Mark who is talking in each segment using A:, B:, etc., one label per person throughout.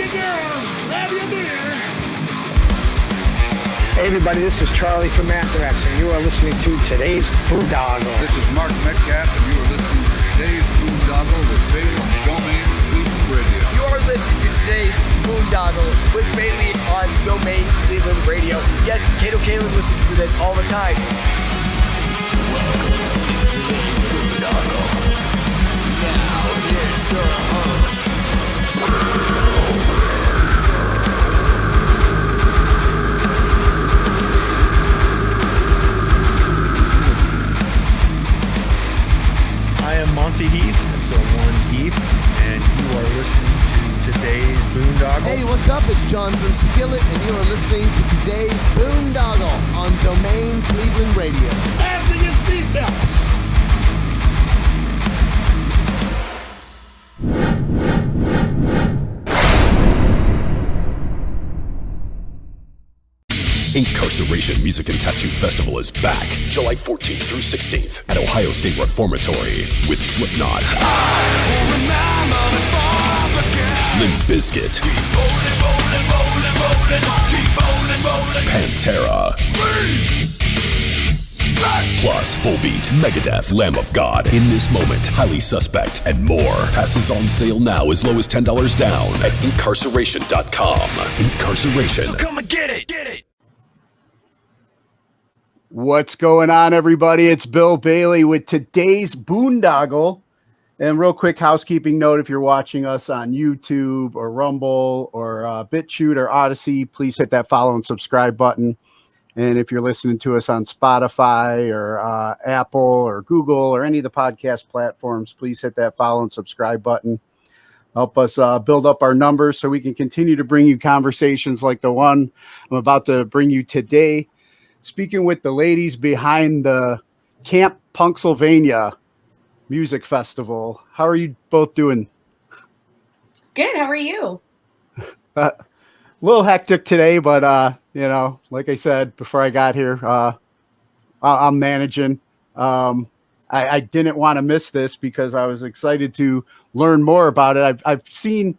A: your girls, grab your beers.
B: Hey everybody, this is Charlie from Anthrax, and you are listening to today's Boondoggle.
C: This is Mark Metcalf, and you are listening to today's Boondoggle with Bailey on Domain Cleveland Radio.
D: You are listening to today's Boondoggle with Bailey on Domain Cleveland Radio. Yes, Kato Kalin listens to this all the time. Welcome to today's Boondoggle. Now here's your host.
E: I am Monty Heath, so one Heath, and you are listening to today's Boondoggle.
F: Hey, what's up? It's John from Skillet, and you are listening to today's Boondoggle on Domain Cleveland Radio.
A: Fasten your seatbelts.
G: Incarceration Music and Tattoo Festival is back July 14th through 16th at Ohio State Reformatory with Slipknot, Limp Bizkit, Pantera, plus Full Beat, Megadeth, Lamb of God, In This Moment, Highly Suspect, and more. Passes on sale now as low as $10 down at incarceration.com. Incarceration.
D: So come and get it, get it.
H: What's going on, everybody? It's Bill Bailey with today's Boondoggle. And real quick housekeeping note, if you're watching us on YouTube or Rumble or BitChute or Odyssey, please hit that follow and subscribe button. And if you're listening to us on Spotify or Apple or Google or any of the podcast platforms, please hit that follow and subscribe button. Help us build up our numbers so we can continue to bring you conversations like the one I'm about to bring you today. Speaking with the ladies behind the Camp Punksylvania Music Festival. How are you both doing?
I: Good. How are you?
H: A little hectic today, but like I said before I got here, I'm managing. I didn't want to miss this because I was excited to learn more about it. I've seen,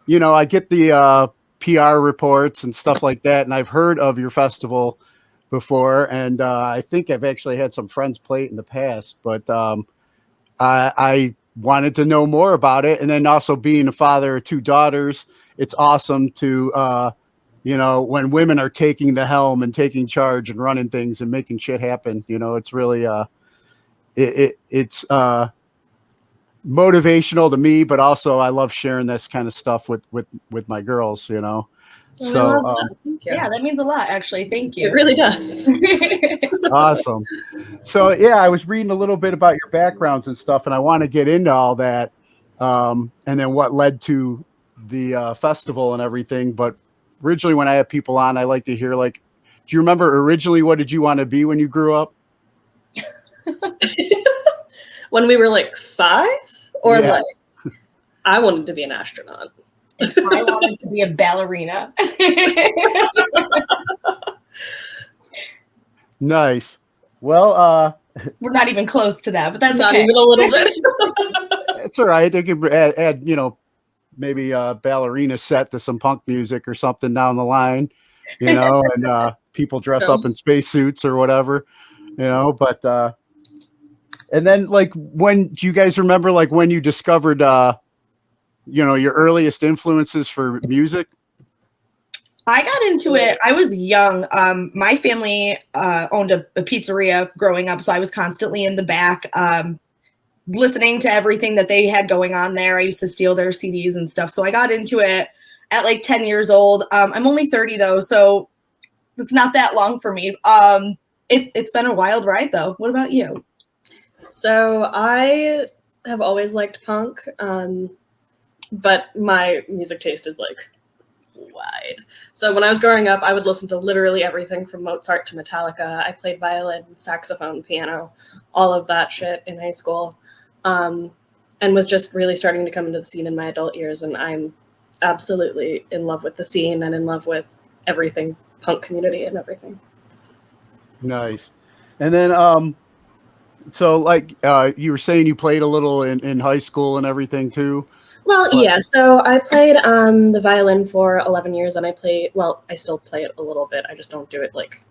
H: I get the PR reports and stuff like that, and I've heard of your festival before, and I think I've actually had some friends play it in the past, but I wanted to know more about it. And then also being a father of two daughters, it's awesome to when women are taking the helm and taking charge and running things and making shit happen. It's really it's motivational to me, but also I love sharing this kind of stuff with my girls. So
I: yeah, that means a lot, actually. Thank you.
J: It really does.
H: Awesome. So yeah, I was reading a little bit about your backgrounds and stuff, and I want to get into all that, and then what led to the festival and everything. But originally, when I have people on, I like to hear, do you remember originally what did you want to be when you grew up?
J: When we were 5, or I wanted to be an astronaut.
I: I wanted to be a ballerina.
H: Nice. Well,
I: we're not even close to that, but that's
J: not
I: okay.
J: even a little bit.
H: It's all right. They could add maybe a ballerina set to some punk music or something down the line, and people dress up in spacesuits or whatever, but and then when do you guys remember when you discovered your earliest influences for music?
I: I got into it. I was young. My family owned a pizzeria growing up, so I was constantly in the back listening to everything that they had going on there. I used to steal their CDs and stuff. So I got into it at 10 years old. I'm only 30 though, so it's not that long for me. It's been a wild ride though. What about you?
J: So I have always liked punk, but my music taste is wide. So when I was growing up, I would listen to literally everything from Mozart to Metallica. I played violin, saxophone, piano, all of that shit in high school, and was just really starting to come into the scene in my adult years. And I'm absolutely in love with the scene and in love with everything punk community and everything.
H: Nice. And then so you were saying you played a little in high school and everything too.
J: Well, yeah. So I played the violin for 11 years, and I still play it a little bit. I just don't do it like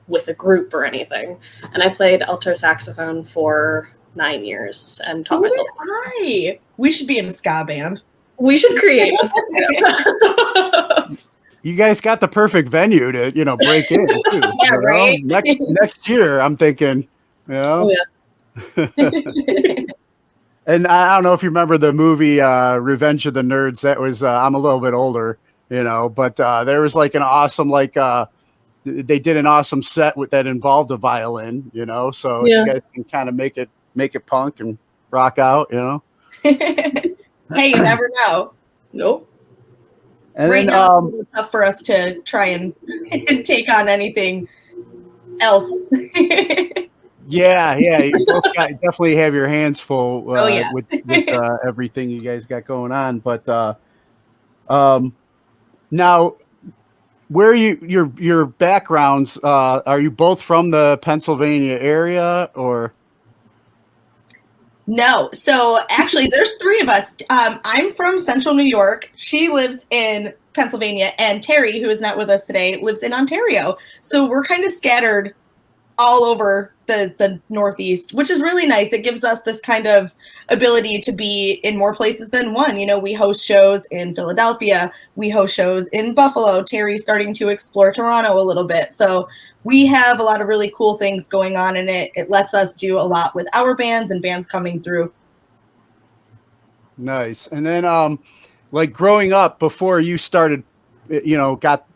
J: with a group or anything. And I played alto saxophone for 9 years and taught myself.
I: We should be in a ska band.
J: We should create a ska band.
H: You guys got the perfect venue to, break in. Too,
I: Yeah, right?
H: Next year, I'm thinking,
J: Oh, yeah.
H: And I don't know if you remember the movie Revenge of the Nerds. That was I'm a little bit older, but there was like an awesome they did an awesome set that involved a violin, so you guys can kind of make it punk and rock out,
I: Hey, you never know.
J: Nope.
H: And
I: right
H: then,
I: now, it's tough for us to try and take on anything else.
H: yeah, you both definitely have your hands full with everything you guys got going on. But now, where your backgrounds? Are you both from the Pennsylvania area, or?
I: No. So actually, there's three of us. I'm from Central New York. She lives in Pennsylvania, and Terry, who is not with us today, lives in Ontario. So we're kind of scattered all over the Northeast, which is really nice. It gives us this kind of ability to be in more places than one. We host shows in Philadelphia. We host shows in Buffalo. Terry's starting to explore Toronto a little bit. So we have a lot of really cool things going on, and it lets us do a lot with our bands and bands coming through.
H: Nice. And then, like growing up before you started, got,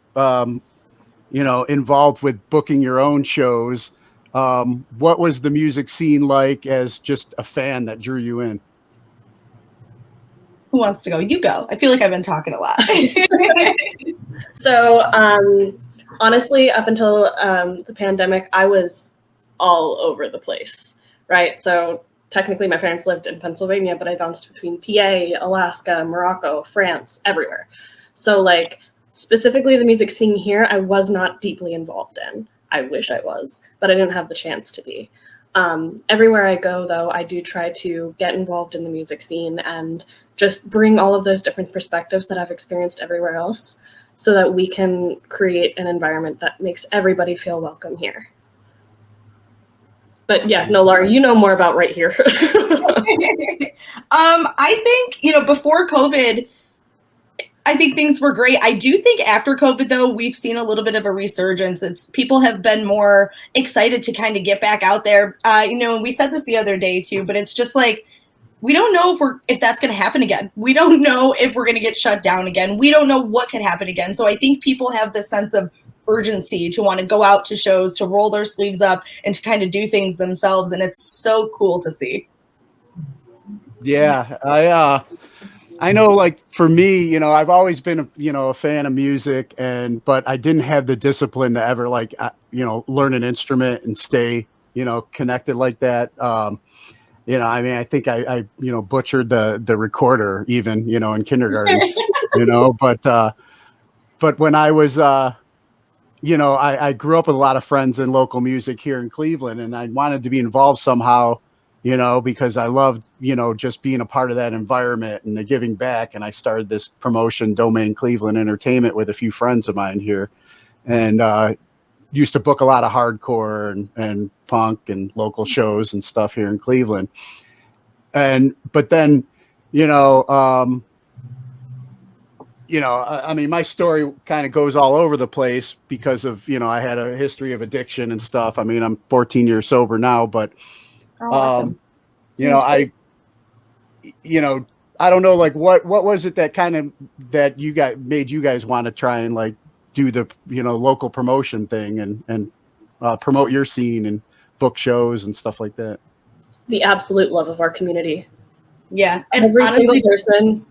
H: involved with booking your own shows, what was the music scene like as just a fan that drew you in?
I: Who wants to go? You go. I feel like I've been talking a lot.
J: So, honestly, up until the pandemic, I was all over the place, right? So technically my parents lived in Pennsylvania, but I bounced between PA, Alaska, Morocco, France, everywhere. So like specifically the music scene here, I was not deeply involved in. I wish I was, but I didn't have the chance to be. Everywhere I go, though, I do try to get involved in the music scene and just bring all of those different perspectives that I've experienced everywhere else so that we can create an environment that makes everybody feel welcome here. But yeah, no, Laura, you know more about right here.
I: I think, before COVID, I think things were great. I do think after COVID, though, we've seen a little bit of a resurgence. People have been more excited to kind of get back out there. We said this the other day too, but it's just like, we don't know if that's going to happen again. We don't know if we're going to get shut down again. We don't know what could happen again. So I think people have this sense of urgency to want to go out to shows, to roll their sleeves up and to kind of do things themselves. And it's so cool to see.
H: Yeah, I know, like for me, I've always been a fan of music, but I didn't have the discipline to ever learn an instrument and stay, connected like that. I think I butchered the recorder even, in kindergarten, but when I was, I grew up with a lot of friends in local music here in Cleveland, and I wanted to be involved somehow, because I loved, just being a part of that environment and the giving back. And I started this promotion, Domain Cleveland Entertainment, with a few friends of mine here, and used to book a lot of hardcore and punk and local shows and stuff here in Cleveland. But then, my story kind of goes all over the place because of, I had a history of addiction and stuff. I'm 14 years sober now, but,
I: awesome.
H: I don't know, like what was it that you guys made you guys want to try and like do the, local promotion thing and promote your scene and book shows and stuff like that?
J: The absolute love of our community.
I: Yeah. And
J: every
I: honestly,
J: single person.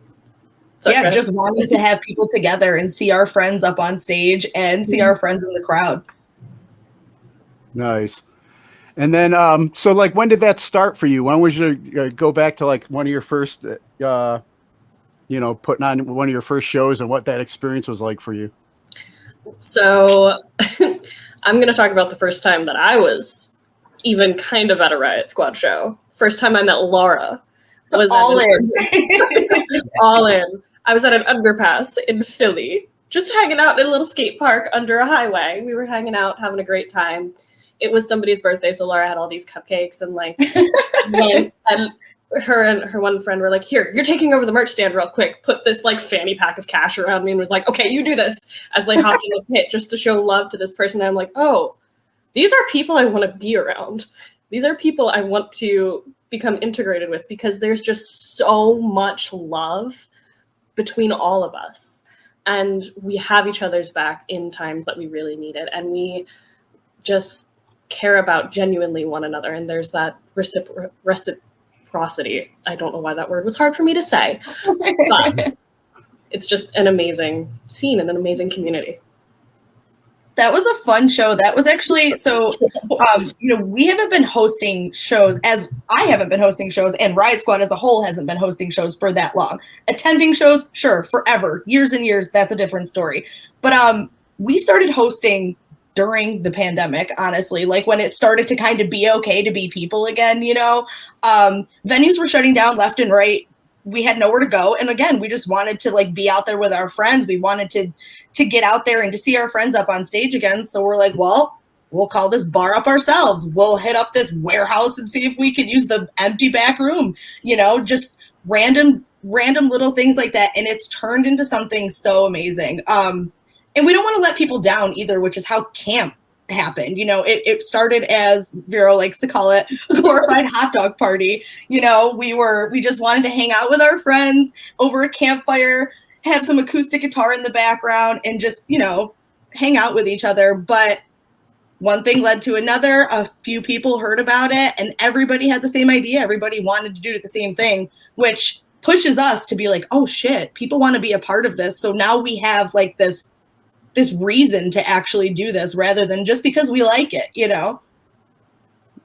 I: Sorry, just wanting to have people together and see our friends up on stage and see our friends in the crowd.
H: Nice. And then, so like, when did that start for you? When was your, go back to like one of your first, putting on one of your first shows and what that experience was like for you?
J: So I'm going to talk about the first time that I was even kind of at a Riot Squad show. First time I met Laura was
I: All
J: all in. I was at an underpass in Philly, just hanging out in a little skate park under a highway. We were hanging out, having a great time. It was somebody's birthday, so Laura had all these cupcakes and and her one friend were like, "Here, you're taking over the merch stand real quick. Put this fanny pack of cash around me," and was like, "Okay, you do this." As they hopped in the pit just to show love to this person. And I'm like, oh, these are people I want to be around. These are people I want to become integrated with, because there's just so much love between all of us. And we have each other's back in times that we really need it. And we just care about genuinely one another. And there's that reciprocity. I don't know why that word was hard for me to say, but it's just an amazing scene and an amazing community.
I: That was a fun show. That was actually, we haven't been hosting shows, as I haven't been hosting shows, and Riot Squad as a whole hasn't been hosting shows for that long. Attending shows, sure, forever, years and years, that's a different story. But we started hosting during the pandemic, honestly, when it started to kind of be okay to be people again, venues were shutting down left and right. We had nowhere to go. And again, we just wanted to be out there with our friends. We wanted to get out there and to see our friends up on stage again. So we're like, well, we'll call this bar up ourselves. We'll hit up this warehouse and see if we can use the empty back room, just random little things like that. And it's turned into something so amazing. And we don't want to let people down either, which is how camp happened. It started as Vero likes to call it a glorified hot dog party. We just wanted to hang out with our friends over a campfire, have some acoustic guitar in the background, and just, hang out with each other. But one thing led to another. A few people heard about it, and everybody had the same idea. Everybody wanted to do the same thing, which pushes us to be like, oh shit, people want to be a part of this. So now we have this reason to actually do this rather than just because we like it,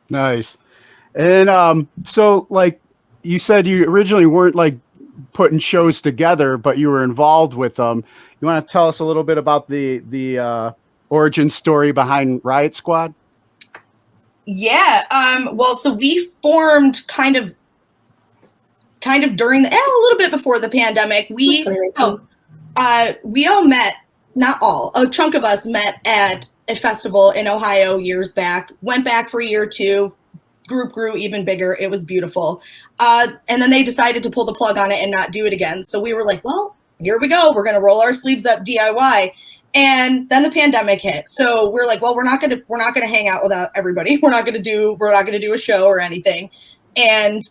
H: Nice. And so you said you originally weren't putting shows together, but you were involved with them. You want to tell us a little bit about the origin story behind Riot Squad?
I: Yeah. Well, so we formed kind of during a little bit before the pandemic. We all met. Not all, a chunk of us met at a festival in Ohio years back, went back for a year or two, group grew even bigger. It was beautiful. And then they decided to pull the plug on it and not do it again. So we were like, well, here we go. We're going to roll our sleeves up DIY. And then the pandemic hit. So we're like, well, we're not going to hang out without everybody. We're not going to do a show or anything. And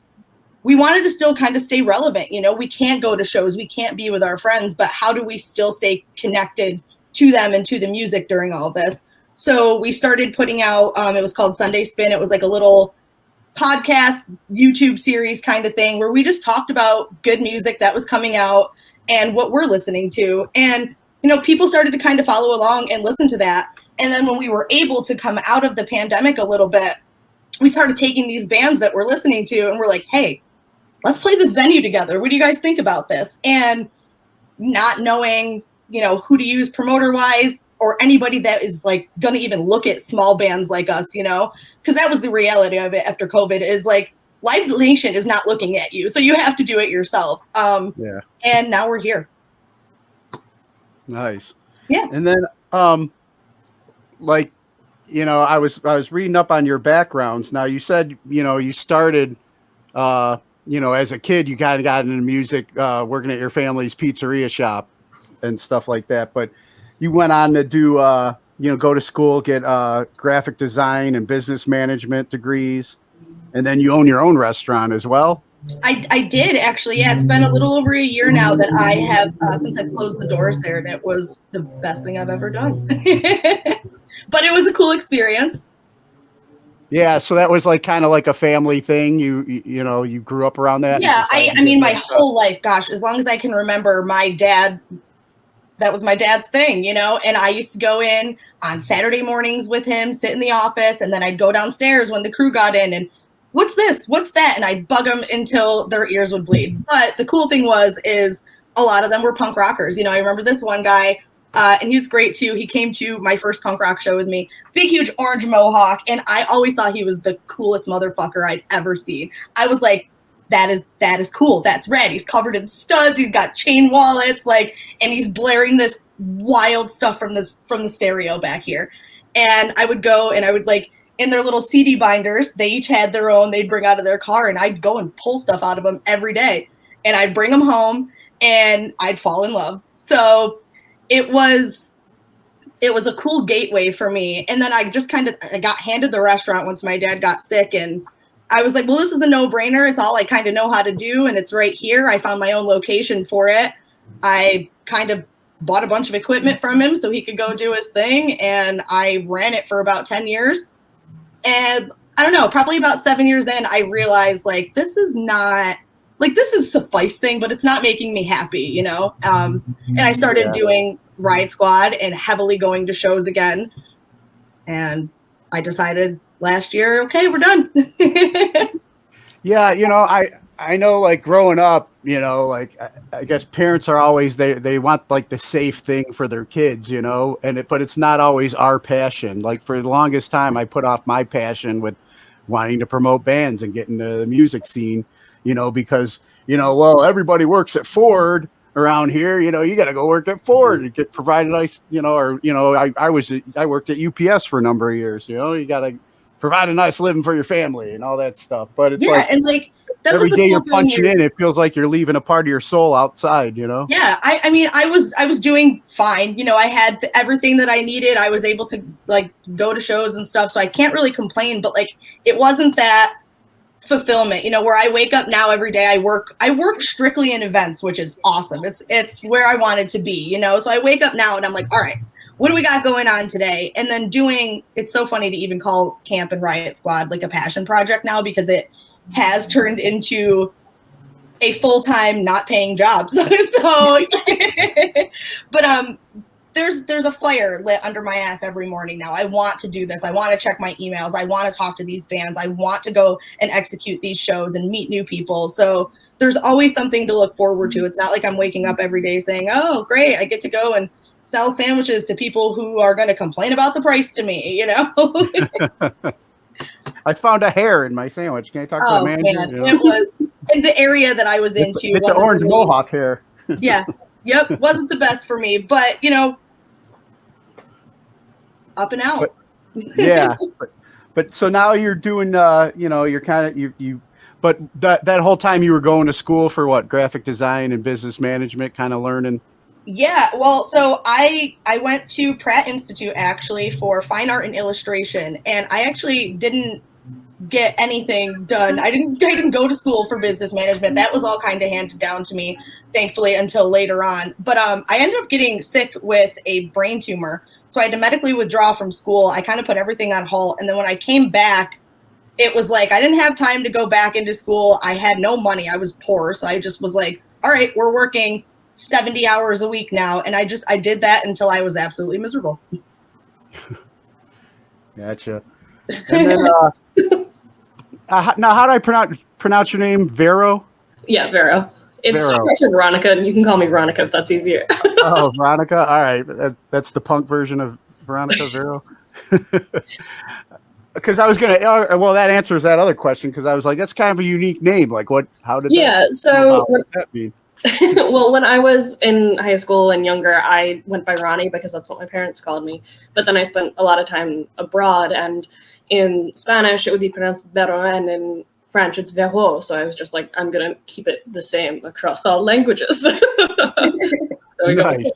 I: we wanted to still kind of stay relevant. We can't go to shows. We can't be with our friends, but how do we still stay connected to them and to the music during all of this? So we started putting out, it was called Sunday Spin. It was like a little podcast, YouTube series kind of thing where we just talked about good music that was coming out and what we're listening to. And, people started to kind of follow along and listen to that. And then when we were able to come out of the pandemic a little bit, we started taking these bands that we're listening to and we're like, hey, let's play this venue together. What do you guys think about this? And not knowing, who to use promoter-wise or anybody that is going to even look at small bands like us, because that was the reality of it after COVID is Live Nation is not looking at you. So you have to do it yourself.
H: Yeah.
I: And now we're here.
H: Nice.
I: Yeah.
H: And then, I was reading up on your backgrounds. Now you said, you started, as a kid, you kind of got into music, working at your family's pizzeria shop and stuff like that. But you went on to do, go to school, get graphic design and business management degrees. And then you own your own restaurant as well.
I: I did actually. Yeah, it's been a little over a year now that I have, since I've closed the doors there, and it was the best thing I've ever done. But it was a cool experience.
H: Yeah, so that was kind of like a family thing. You grew up around that.
I: Yeah, I mean, my whole life, gosh, as long as I can remember, that was my dad's thing, and I used to go in on Saturday mornings with him, sit in the office, and then I'd go downstairs when the crew got in and what's this? What's that? And I'd bug them until their ears would bleed. But the cool thing is a lot of them were punk rockers. I remember this one guy, and he was great too. He came to my first punk rock show with me, big, huge orange mohawk. And I always thought he was the coolest motherfucker I'd ever seen. I was like, that is cool. That's red. He's covered in studs. He's got chain wallets, like, and he's blaring this wild stuff from the stereo back here. And I would go and I would, like, in their little CD binders, they each had their own, they'd bring out of their car, and I'd go and pull stuff out of them every day. And I'd bring them home and I'd fall in love. So it was a cool gateway for me. And then I just I got handed the restaurant once my dad got sick, and I was like, well, this is a no-brainer. It's all I kind of know how to do, and it's right here. I found my own location for it. I kind of bought a bunch of equipment from him so he could go do his thing, and I ran it for about 10 years. And I don't know, probably about 7 years in, I realized, like, this is suffice thing, but it's not making me happy, you know? And I started doing Riot Squad and heavily going to shows again. And I decided last year, okay, we're done.
H: Yeah, you know, I know, like, growing up, you know, like, I guess parents are always, they want, like, the safe thing for their kids, you know, but it's not always our passion. Like, for the longest time, I put off my passion with wanting to promote bands and get into the music scene, you know, because, you know, well, everybody works at Ford around here, you know, you got to go work at Ford to get provided nice, you know, or, you know, I worked at UPS for a number of years, you know, you got to provide a nice living for your family and all that stuff. But it's
I: and like, that
H: every
I: was
H: day you're punching in, it feels like you're leaving a part of your soul outside, you know?
I: Yeah, I mean, I was doing fine. You know, I had everything that I needed. I was able to, like, go to shows and stuff, so I can't really complain. But, like, it wasn't that fulfillment, you know, where I wake up now every day. I work strictly in events, which is awesome. It's where I wanted to be, you know? So I wake up now and I'm like, all right, what do we got going on today? And then it's so funny to even call Camp and Riot Squad like a passion project now, because it has turned into a full-time, not paying job. So but there's a fire lit under my ass every morning now. I want to do this. I want to check my emails. I want to talk to these bands. I want to go and execute these shows and meet new people. So there's always something to look forward to. It's not like I'm waking up every day saying, oh, great, I get to go and sell sandwiches to people who are going to complain about the price to me, you know?
H: I found a hair in my sandwich. Can I talk to the manager?
I: Man.
H: You know?
I: It was in the area that I was into.
H: It's an orange mohawk hair.
I: Yeah. Yep. Wasn't the best for me, but, you know, up and out.
H: Yeah. But so now you're doing, you know, you're kind of, but that whole time you were going to school for what? Graphic design and business management, kind of learning.
I: Yeah, well, so I went to Pratt Institute actually for fine art and illustration, and I actually didn't get anything done. I didn't go to school for business management. That was all kind of handed down to me, thankfully, until later on. But I ended up getting sick with a brain tumor, so I had to medically withdraw from school. I kind of put everything on hold, and then when I came back, it was like I didn't have time to go back into school. I had no money. I was poor, so I just was like, all right, we're working 70 hours a week now. And I did that until I was absolutely miserable.
H: Gotcha. And then, now, how do I pronounce your name? Vero?
J: Yeah, Vero. It's
H: Vero.
J: short for Veronica, and you can call me Veronica if that's easier.
H: Oh, Veronica. All right. That's the punk version of Veronica, Vero. Because I was going to, well, that answers that other question, because I was like, that's kind of a unique name. Like, how did that mean?
J: Well, when I was in high school and younger, I went by Ronnie because that's what my parents called me. But then I spent a lot of time abroad, and in Spanish, it would be pronounced Vero, and in French, it's Vero. So I was just like, I'm going to keep it the same across all languages.
H: Nice.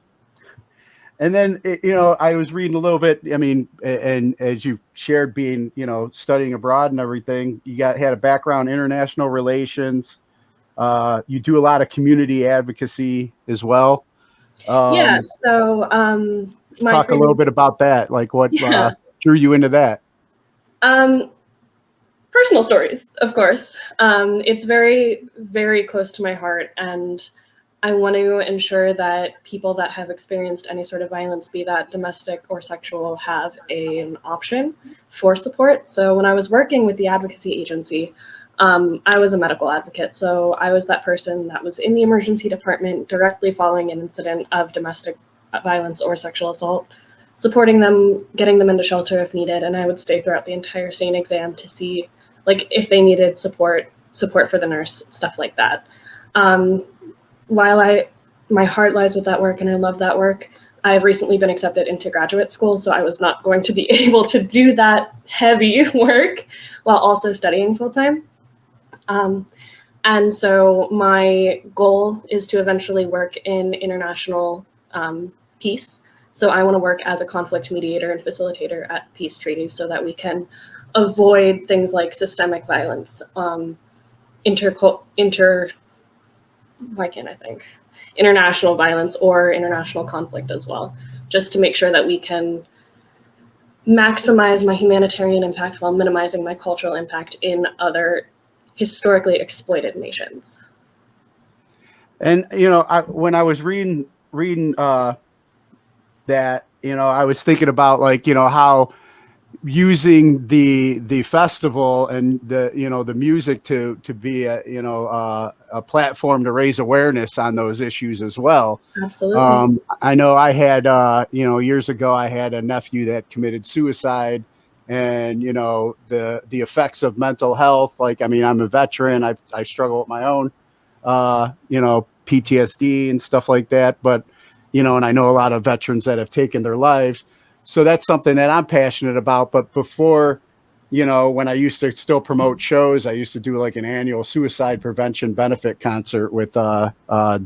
H: And then, you know, I was reading a little bit, I mean, and as you shared being, you know, studying abroad and everything, you had a background in international relations. You do a lot of community advocacy as well.
J: Yeah. So
H: let's talk a little bit about that. Like what drew you into that?
J: Personal stories, of course. It's very, very close to my heart. And I want to ensure that people that have experienced any sort of violence, be that domestic or sexual, have an option for support. So when I was working with the advocacy agency, I was a medical advocate. So I was that person that was in the emergency department directly following an incident of domestic violence or sexual assault, supporting them, getting them into shelter if needed. And I would stay throughout the entire scene exam to see, like, if they needed support support for the nurse, stuff like that. While my heart lies with that work and I love that work, I've recently been accepted into graduate school, so I was not going to be able to do that heavy work while also studying full-time. And so my goal is to eventually work in international peace. So I want to work as a conflict mediator and facilitator at peace treaties so that we can avoid things like systemic violence, international violence or international conflict as well, just to make sure that we can maximize my humanitarian impact while minimizing my cultural impact in other historically exploited nations.
H: And when I was reading that, I was thinking about how using the festival and the music to be a platform to raise awareness on those issues as well.
J: Absolutely.
H: I know I had years ago I had a nephew that committed suicide, and the effects of mental health. I'm a veteran. I struggle with my own PTSD and stuff like that, but and I know a lot of veterans that have taken their lives. So that's something that I'm passionate about. But before, when I used to still promote shows, I used to do an annual suicide prevention benefit concert with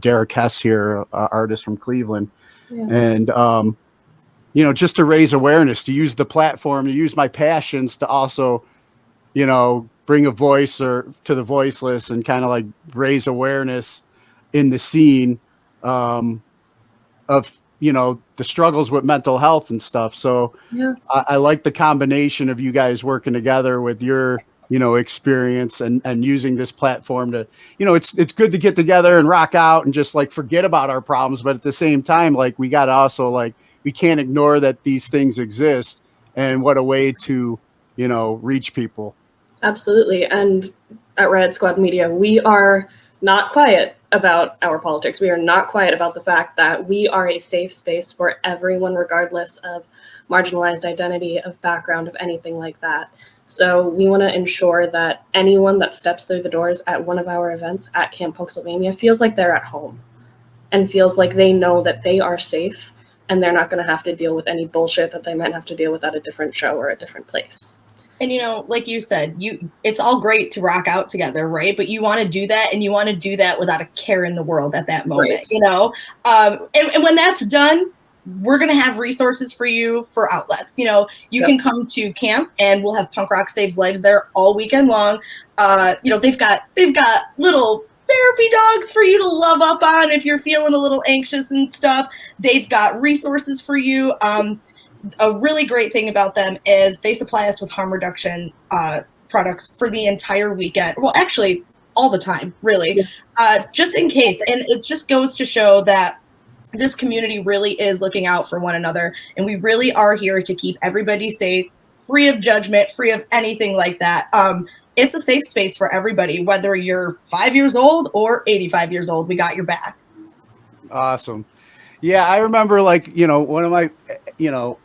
H: Derek Hess here, artist from Cleveland.
J: Yeah.
H: And, just to raise awareness, to use the platform, to use my passions to also, bring a voice to the voiceless and kind of raise awareness in the scene of, the struggles with mental health and stuff. So
J: yeah.
H: I like the combination of you guys working together with your, experience and using this platform to, it's good to get together and rock out and just forget about our problems. But at the same time, we got to also we can't ignore that these things exist, and what a way to, reach people.
J: Absolutely. And at Riot Squad Media, we are not quiet about our politics. We are not quiet about the fact that we are a safe space for everyone, regardless of marginalized identity, of background, of anything like that. So we want to ensure that anyone that steps through the doors at one of our events at Camp Punksylvania feels like they're at home and feels like they know that they are safe and they're not going to have to deal with any bullshit that they might have to deal with at a different show or a different place.
I: And like you said, it's all great to rock out together, right? But you want to do that, and you want to do that without a care in the world at that moment,
J: right.
I: And when that's done, we're going to have resources for you for outlets. You
J: Yep.
I: can come to camp, and we'll have Punk Rock Saves Lives there all weekend long. They've got little therapy dogs for you to love up on if you're feeling a little anxious and stuff. They've got resources for you. A really great thing about them is they supply us with harm reduction products for the entire weekend. Well, actually, all the time, really, just in case. And it just goes to show that this community really is looking out for one another, and we really are here to keep everybody safe, free of judgment, free of anything like that. It's a safe space for everybody, whether you're 5 years old or 85 years old. We got your back.
H: Awesome. Yeah, I remember one of my,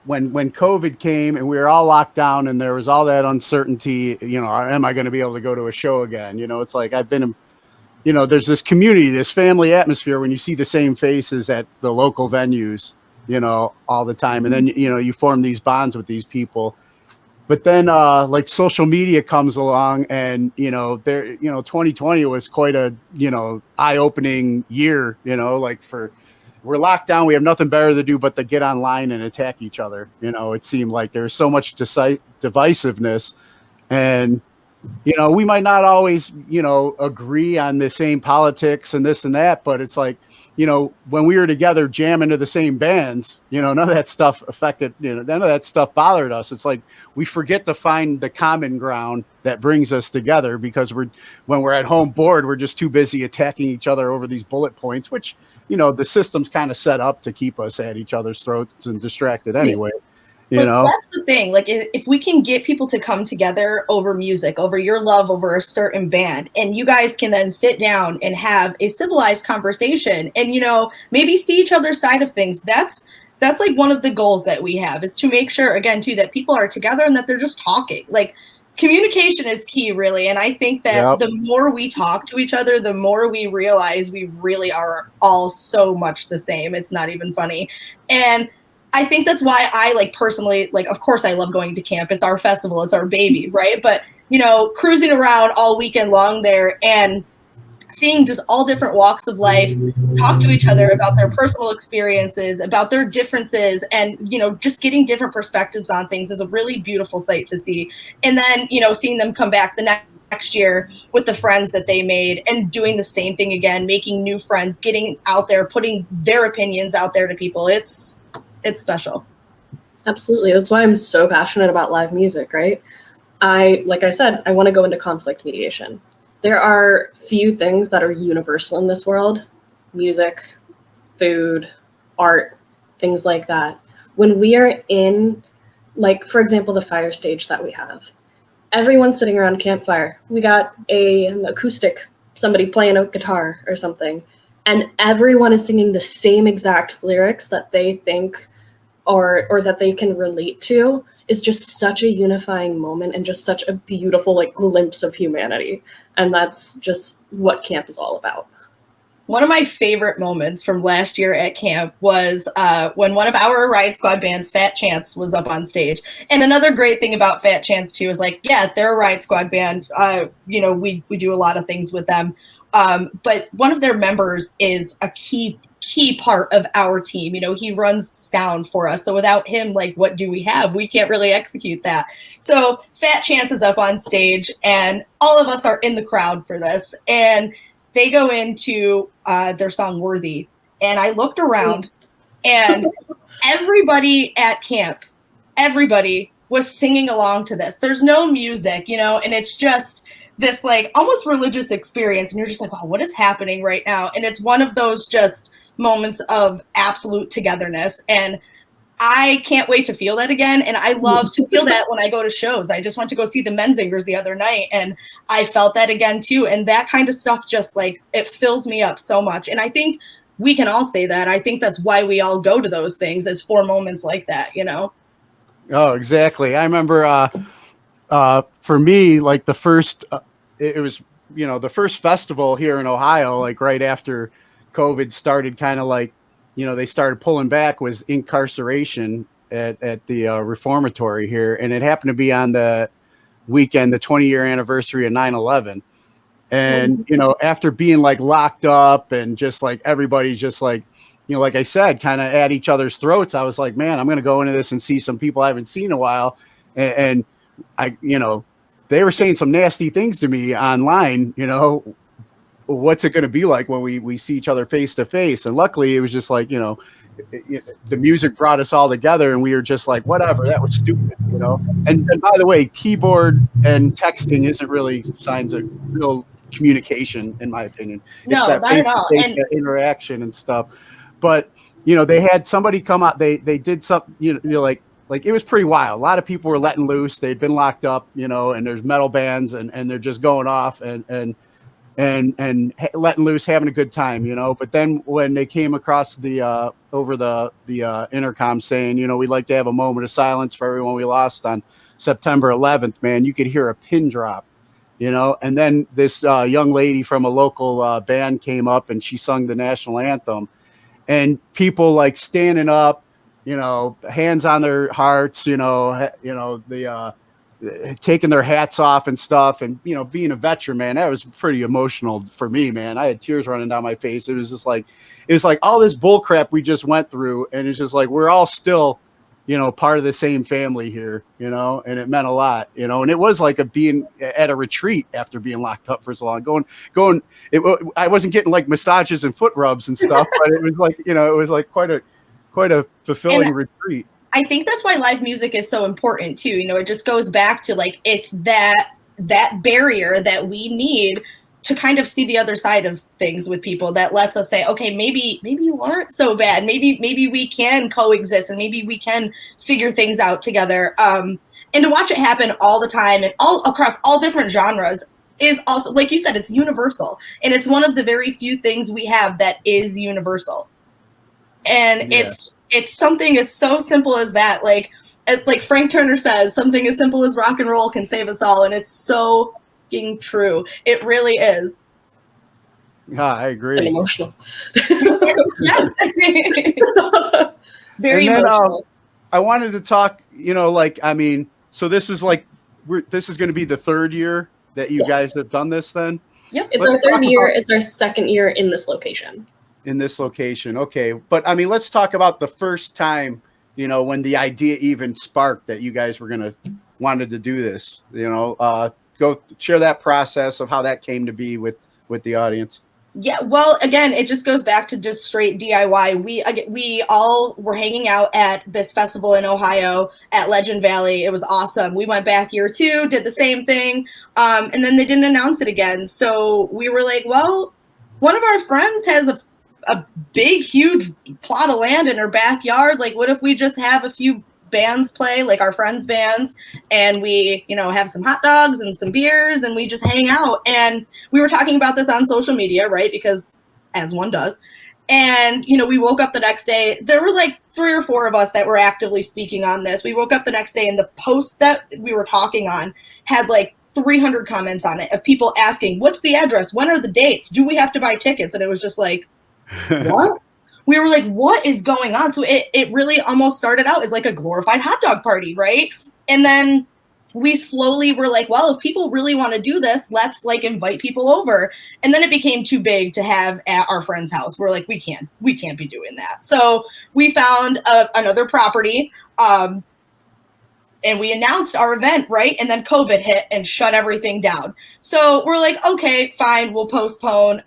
H: when COVID came and we were all locked down and there was all that uncertainty, am I going to be able to go to a show again? It's I've been, there's this community, this family atmosphere when you see the same faces at the local venues, all the time. And then, you form these bonds with these people. But then social media comes along and, 2020 was quite a, eye-opening year, we're locked down. We have nothing better to do but to get online and attack each other. It seemed like there's so much divisiveness, and, we might not always, agree on the same politics and this and that, but it's when we were together jamming to the same bands, none of that stuff affected, none of that stuff bothered us. It's we forget to find the common ground that brings us together, because when we're at home bored, we're just too busy attacking each other over these bullet points, which, the system's kind of set up to keep us at each other's throats and distracted anyway.
I: That's the thing. If we can get people to come together over music, over your love, over a certain band, and you guys can then sit down and have a civilized conversation and, maybe see each other's side of things. That's one of the goals that we have, is to make sure, again, too, that people are together and that they're just talking. communication is key, really. And I think that
H: Yep.
I: the more we talk to each other, the more we realize we really are all so much the same. It's not even funny. And I think that's why I like personally, like, of course I love going to camp. It's our festival. It's our baby, right? But, you know, cruising around all weekend long there and seeing just all different walks of life talk to each other about their personal experiences, about their differences, and, you know, just getting different perspectives on things is a really beautiful sight to see. And then, you know, seeing them come back the next year with the friends that they made and doing the same thing again, making new friends, getting out there, putting their opinions out there to people. It's special.
J: Absolutely. That's why I'm so passionate about live music, right? Like I said, I want to go into conflict mediation. There are few things that are universal in this world: music, food, art, things like that. When we are in, like, for example, the fire stage that we have, everyone's sitting around a campfire. We got an acoustic, somebody playing a guitar or something, and everyone is singing the same exact lyrics that they think or that they can relate to. Is just such a unifying moment and just such a beautiful, like, glimpse of humanity. And that's just what camp is all about.
I: One of my favorite moments from last year at camp was when one of our Riot Squad bands, Fat Chance, was up on stage. And another great thing about Fat Chance too is, like, yeah, they're a Riot Squad band. You know, we do a lot of things with them. But one of their members is a key part of our team. You know, he runs sound for us. So without him, like, what do we have? We can't really execute that. So Fat Chance is up on stage and all of us are in the crowd for this. And they go into their song Worthy. And I looked around and everybody at camp, everybody was singing along to this. There's no music, you know, and it's just this, like, almost religious experience. And you're just like, wow, what is happening right now? And it's one of those just moments of absolute togetherness. And I can't wait to feel that again. And I love to feel that when I go to shows. I just went to go see the Menzingers the other night and I felt that again too. And that kind of stuff just, like, it fills me up so much. And I think we can all say that. I think that's why we all go to those things, is for moments like that, you know?
H: Oh, exactly. I remember for me, like, the first, it was, you know, the first festival here in Ohio, like right after COVID started, kind of like, you know, they started pulling back, was Incarceration at the reformatory here. And it happened to be on the weekend, the 20-year anniversary of 9/11. And, you know, after being, like, locked up and just, like, everybody's just, like, you know, like I said, kind of at each other's throats, I was like, man, I'm going to go into this and see some people I haven't seen in a while. And I, you know, they were saying some nasty things to me online, you know, what's it going to be like when we see each other face to face? And luckily it was just like, you know, the music brought us all together and we were just like, whatever, that was stupid, you know? And by the way, keyboard and texting isn't really signs of real communication, in my opinion.
I: No,
H: it's that
I: not at all.
H: face-to-face, that interaction and stuff. But, you know, they had somebody come out, they did something, you know, like it was pretty wild. A lot of people were letting loose. They'd been locked up, you know, and there's metal bands and they're just going off and letting loose, having a good time, you know. But then when they came across the over the intercom saying, you know, we'd like to have a moment of silence for everyone we lost on September 11th, man, you could hear a pin drop, you know. And then this young lady from a local band came up and she sung the national anthem, and people, like, standing up, you know, hands on their hearts, you know, the taking their hats off and stuff. And, you know, being a veteran, man, that was pretty emotional for me, man. I had tears running down my face. It was just like, it was like all this bull crap we just went through. And it's just like, we're all still, you know, part of the same family here, you know, and it meant a lot, you know. And it was like being at a retreat after being locked up for so long, I wasn't getting, like, massages and foot rubs and stuff, but it was like, you know, it was like quite a fulfilling retreat.
I: I think that's why live music is so important too. You know, it just goes back to, like, it's that barrier that we need to kind of see the other side of things with people, that lets us say, okay, maybe you aren't so bad. Maybe we can coexist and maybe we can figure things out together. And to watch it happen all the time and all across all different genres is also, like you said, it's universal. And it's one of the very few things we have that is universal. And it's something as so simple as that. Like, like Frank Turner says, something as simple as rock and roll can save us all, and it's so fucking true. It really is.
H: Yeah, I agree.
J: And emotional.
I: Yes. Very
H: and then,
I: emotional.
H: I wanted to talk, so this is like, this is going to be the third year that you guys have done this then?
I: Yep.
J: It's our third year. It's our second year in this location.
H: In this location. Okay. But let's talk about the first time, when the idea even sparked that you guys were wanted to do this, go share that process of how that came to be with the audience.
I: Yeah, well, again, it just goes back to just straight DIY. We all were hanging out at this festival in Ohio at Legend Valley. It was awesome. We went back year 2, did the same thing, and then they didn't announce it again. So we were like, well, one of our friends has a big, huge plot of land in her backyard. Like, what if we just have a few bands play, like our friends' bands, and we, have some hot dogs and some beers, and we just hang out. And we were talking about this on social media, right? Because as one does. And, we woke up the next day. There were like 3 or 4 of us that were actively speaking on this. We woke up the next day, and the post that we were talking on had like 300 comments on it of people asking, what's the address? When are the dates? Do we have to buy tickets? And it was just like, what? We were like, what is going on? So it really almost started out as like a glorified hot dog party, right? And then we slowly were like, well, if people really want to do this, let's like invite people over. And then it became too big to have at our friend's house. We're like, we can't be doing that. So we found another property, and we announced our event, right? And then COVID hit and shut everything down. So we're like, okay, fine, we'll postpone.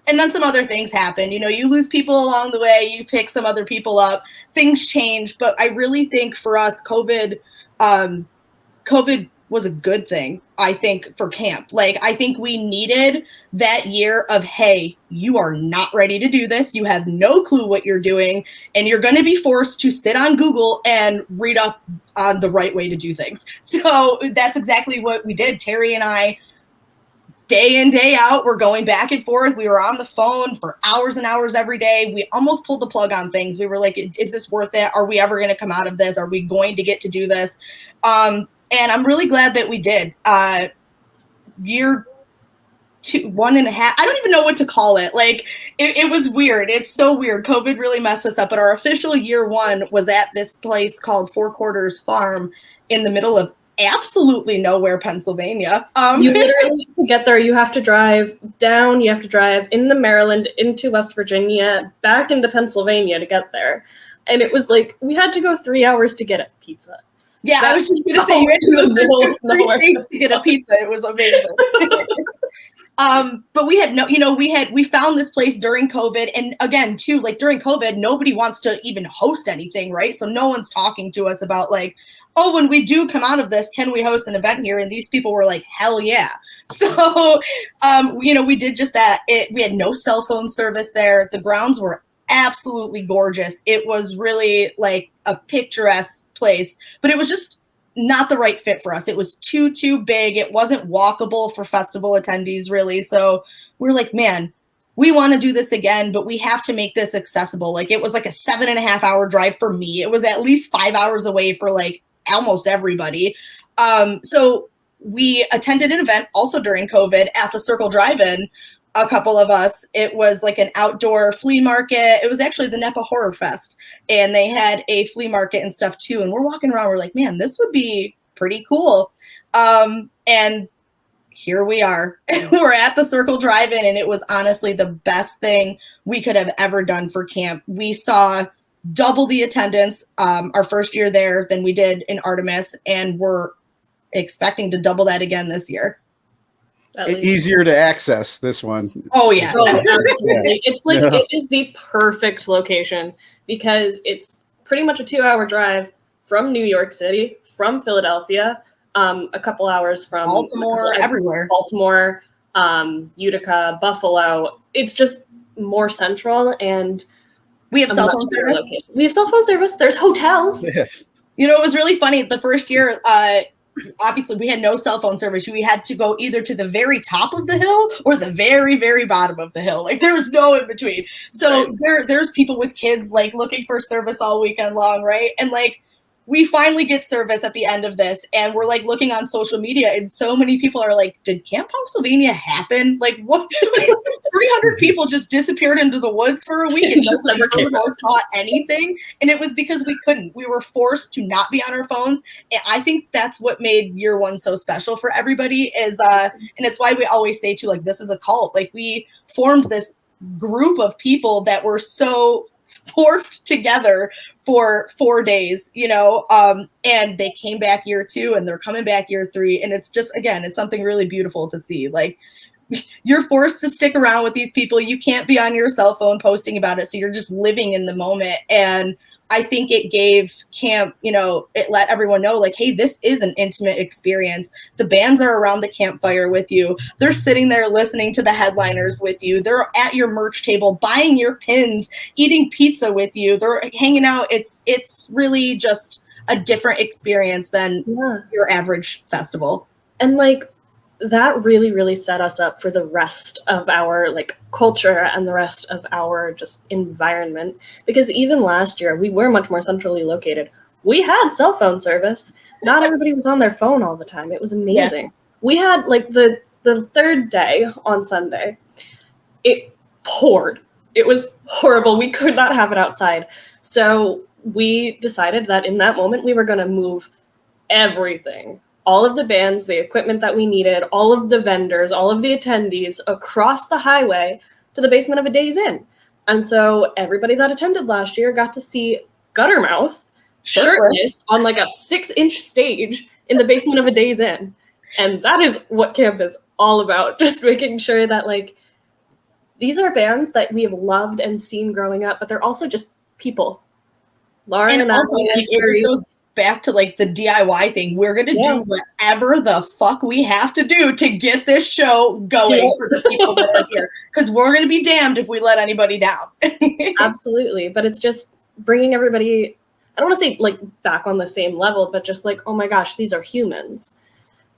I: And then some other things happen. You lose people along the way, you pick some other people up, things change. But I really think for us, COVID was a good thing, I think, for camp. Like, I think we needed that year of, hey, you are not ready to do this. You have no clue what you're doing, and you're going to be forced to sit on Google and read up on the right way to do things. So that's exactly what we did. Terry and I, day in, day out, we're going back and forth. We were on the phone for hours and hours every day. We almost pulled the plug on things. We were like, is this worth it? Are we ever going to come out of this? Are we going to get to do this? And I'm really glad that we did. Year 2, 1.5, I don't even know what to call it. Like, it was weird. It's so weird. COVID really messed us up. But our official year 1 was at this place called Four Quarters Farm in the middle of absolutely nowhere, Pennsylvania.
J: You literally to get there, you have to drive down, you have to drive into Maryland, into West Virginia, back into Pennsylvania to get there. And it was like, we had to go 3 hours to get a pizza.
I: Yeah, I was just going to say, you had to go through 3 states to get a pizza. It was amazing. But we had we found this place during COVID. And again, too, like during COVID, nobody wants to even host anything, right? So no one's talking to us about like, oh, when we do come out of this, can we host an event here? And these people were like, hell yeah. So, we did just that. We had no cell phone service there. The grounds were absolutely gorgeous. It was really like a picturesque place, but it was just not the right fit for us. It was too big. It wasn't walkable for festival attendees, really. So we're like, man, we want to do this again, but we have to make this accessible. Like, it was like a 7.5 hour drive for me. It was at least 5 hours away for like almost everybody. So we attended an event also during COVID at the Circle Drive-In, a couple of us. It was like an outdoor flea market. It was actually the NEPA Horror Fest, and they had a flea market and stuff too. And we're walking around, we're like, man, this would be pretty cool. And here we are. We're at the Circle Drive-In, and it was honestly the best thing we could have ever done for camp. We saw double the attendance our first year there than we did in Artemis, and we're expecting to double that again this year.
H: Easier to access this one.
I: Oh yeah.
J: Oh, absolutely. It's like It is the perfect location because it's pretty much a 2-hour drive from New York City, from Philadelphia, a couple hours from
I: Baltimore, everywhere.
J: Baltimore, Utica, Buffalo. It's just more central, and
I: we have cell phone service.
J: Location. We have cell phone service. There's hotels.
H: Yeah.
I: It was really funny. The first year, obviously we had no cell phone service. We had to go either to the very top of the hill or the very, very bottom of the hill. Like, there was no in between. So there's people with kids like looking for service all weekend long, right? And like, we finally get service at the end of this, and we're like looking on social media, and so many people are like, did Camp Punksylvania happen? Like, what? 300 people just disappeared into the woods for a week and just never came or saw anything. And it was because we couldn't. We were forced to not be on our phones. And I think that's what made year one so special for everybody is, and it's why we always say too, like, this is a cult. Like, we formed this group of people that were so forced together for 4 days, you know, and they came back year two and they're coming back year three. And it's just, again, it's something really beautiful to see. Like, you're forced to stick around with these people. You can't be on your cell phone posting about it. So you're just living in the moment. And I think it gave camp, you know, it let everyone know, like, hey, this is an intimate experience. The bands are around the campfire with you. They're sitting there listening to the headliners with you. They're at your merch table, buying your pins, eating pizza with you. They're hanging out. It's really just a different experience than your average festival.
J: And like, that really, really set us up for the rest of our like culture and the rest of our just environment. Because even last year, we were much more centrally located. We had cell phone service. Not everybody was on their phone all the time. It was amazing. Yeah. We had like the third day on Sunday, it poured. It was horrible. We could not have it outside. So we decided that in that moment, we were going to move everything. All of the bands, the equipment that we needed, all of the vendors, all of the attendees across the highway to the basement of a Days Inn. And so everybody that attended last year got to see Guttermouth shirtless on like a 6-inch stage in the basement of a Days Inn. And that is what camp is all about. Just making sure that like, these are bands that we have loved and seen growing up, but they're also just people. Lauren and
I: also like, it just goes back to like the D.I.Y. thing. We're going to do whatever the fuck we have to do to get this show going for the people that are here. Because we're going to be damned if we let anybody down.
J: Absolutely. But it's just bringing everybody, I don't want to say like back on the same level, but just like, oh my gosh, these are humans.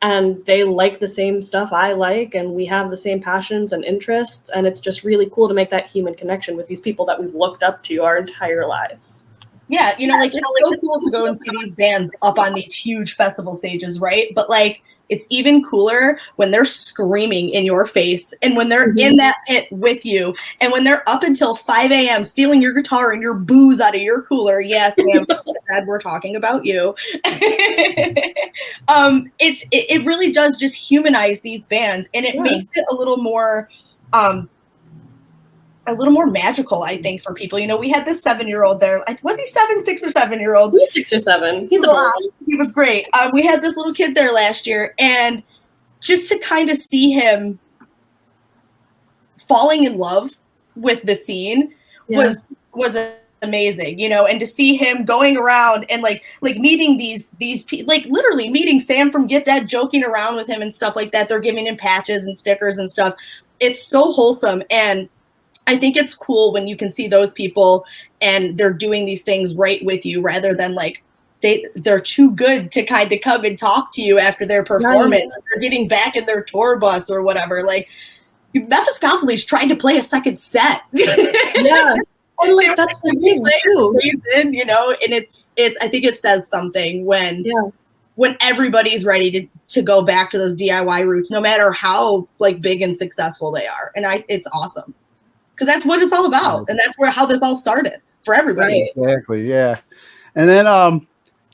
J: And they like the same stuff I like, and we have the same passions and interests. And it's just really cool to make that human connection with these people that we've looked up to our entire lives.
I: Yeah, you know, like, it's so cool to go and see these bands up on these huge festival stages, right? But, like, it's even cooler when they're screaming in your face and when they're in that pit with you and when they're up until 5 a.m. stealing your guitar and your booze out of your cooler. Yes, ma'am, we're talking about you. It really does just humanize these bands, and it makes it a little more magical, I think, for people. You know, we had this 7-year-old there. Was he 7, 6 or 7-year-old?
J: He's 6 or 7. He's a blast.
I: He was great. We had this little kid there last year, and just to kind of see him falling in love with the scene was amazing, you know, and to see him going around and like meeting these people, like literally meeting Sam from Get Dead, joking around with him and stuff like that. They're giving him patches and stickers and stuff. It's so wholesome, and I think it's cool when you can see those people and they're doing these things right with you rather than like they're too good to kind of come and talk to you after their performance. Right. They're getting back in their tour bus or whatever. Like, Mephistopheles tried to play a second set.
J: Yeah. And like, that's the thing too.
I: You know, and it's I think it says something when everybody's ready to go back to those DIY roots, no matter how like big and successful they are. And it's awesome. Because that's what it's all about, and that's how this all started for everybody.
H: Right. Exactly, yeah. And then,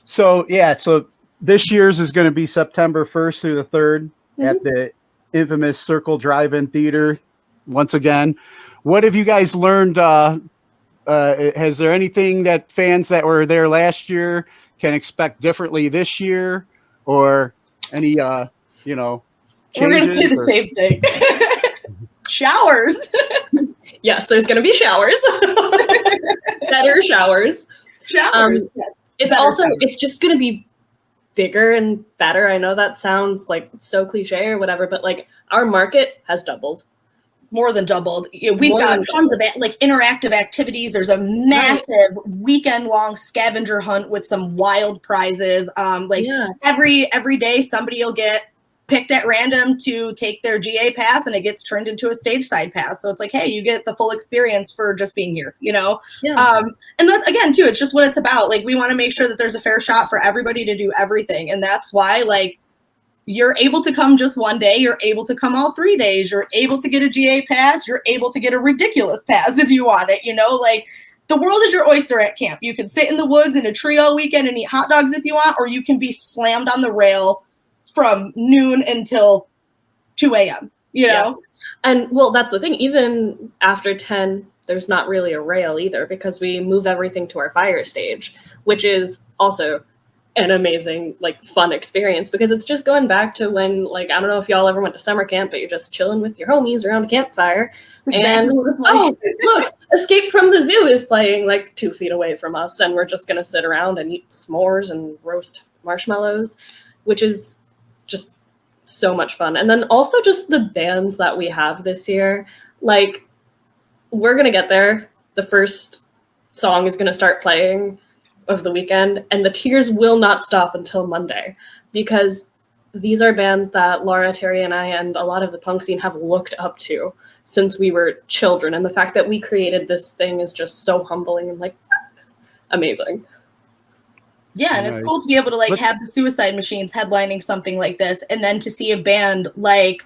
H: so this year's is going to be September 1st through the 3rd at the infamous Circle Drive-In Theater. Once again, what have you guys learned? Has there anything that fans that were there last year can expect differently this year, or any, changes?
I: We're going to say the same thing. Showers.
J: Yes, there's going to be showers. Better showers.
I: Showers. Yes.
J: It's just going to be bigger and better. I know that sounds like so cliche or whatever, but like our market has doubled.
I: More than doubled. We've got tons of like interactive activities. There's a massive weekend-long scavenger hunt with some wild prizes. Every day somebody will get picked at random to take their GA pass, and it gets turned into a stage side pass. So it's like, hey, you get the full experience for just being here, you know?
J: Yeah.
I: And that, again, too, it's just what it's about. Like, we want to make sure that there's a fair shot for everybody to do everything. And that's why, like, you're able to come just one day, you're able to come all 3 days, you're able to get a GA pass, you're able to get a ridiculous pass if you want it, you know? Like, the world is your oyster at camp. You can sit in the woods in a tree all weekend and eat hot dogs if you want, or you can be slammed on the rail from noon until 2 a.m., you know?
J: Yes. And, well, that's the thing. Even after 10, there's not really a rail either, because we move everything to our fire stage, which is also an amazing, like, fun experience, because it's just going back to when, like, I don't know if y'all ever went to summer camp, but you're just chilling with your homies around a campfire, and oh, look, Escape from the Zoo is playing like 2 feet away from us, and we're just gonna sit around and eat s'mores and roast marshmallows, which is just so much fun. And then also just the bands that we have this year, like, we're gonna get there. The first song is gonna start playing of the weekend, and the tears will not stop until Monday, because these are bands that Laura, Terry, and I, and a lot of the punk scene have looked up to since we were children. And the fact that we created this thing is just so humbling and, like, amazing.
I: Yeah, and it's cool to be able to, like, have the Suicide Machines headlining something like this, and then to see a band like,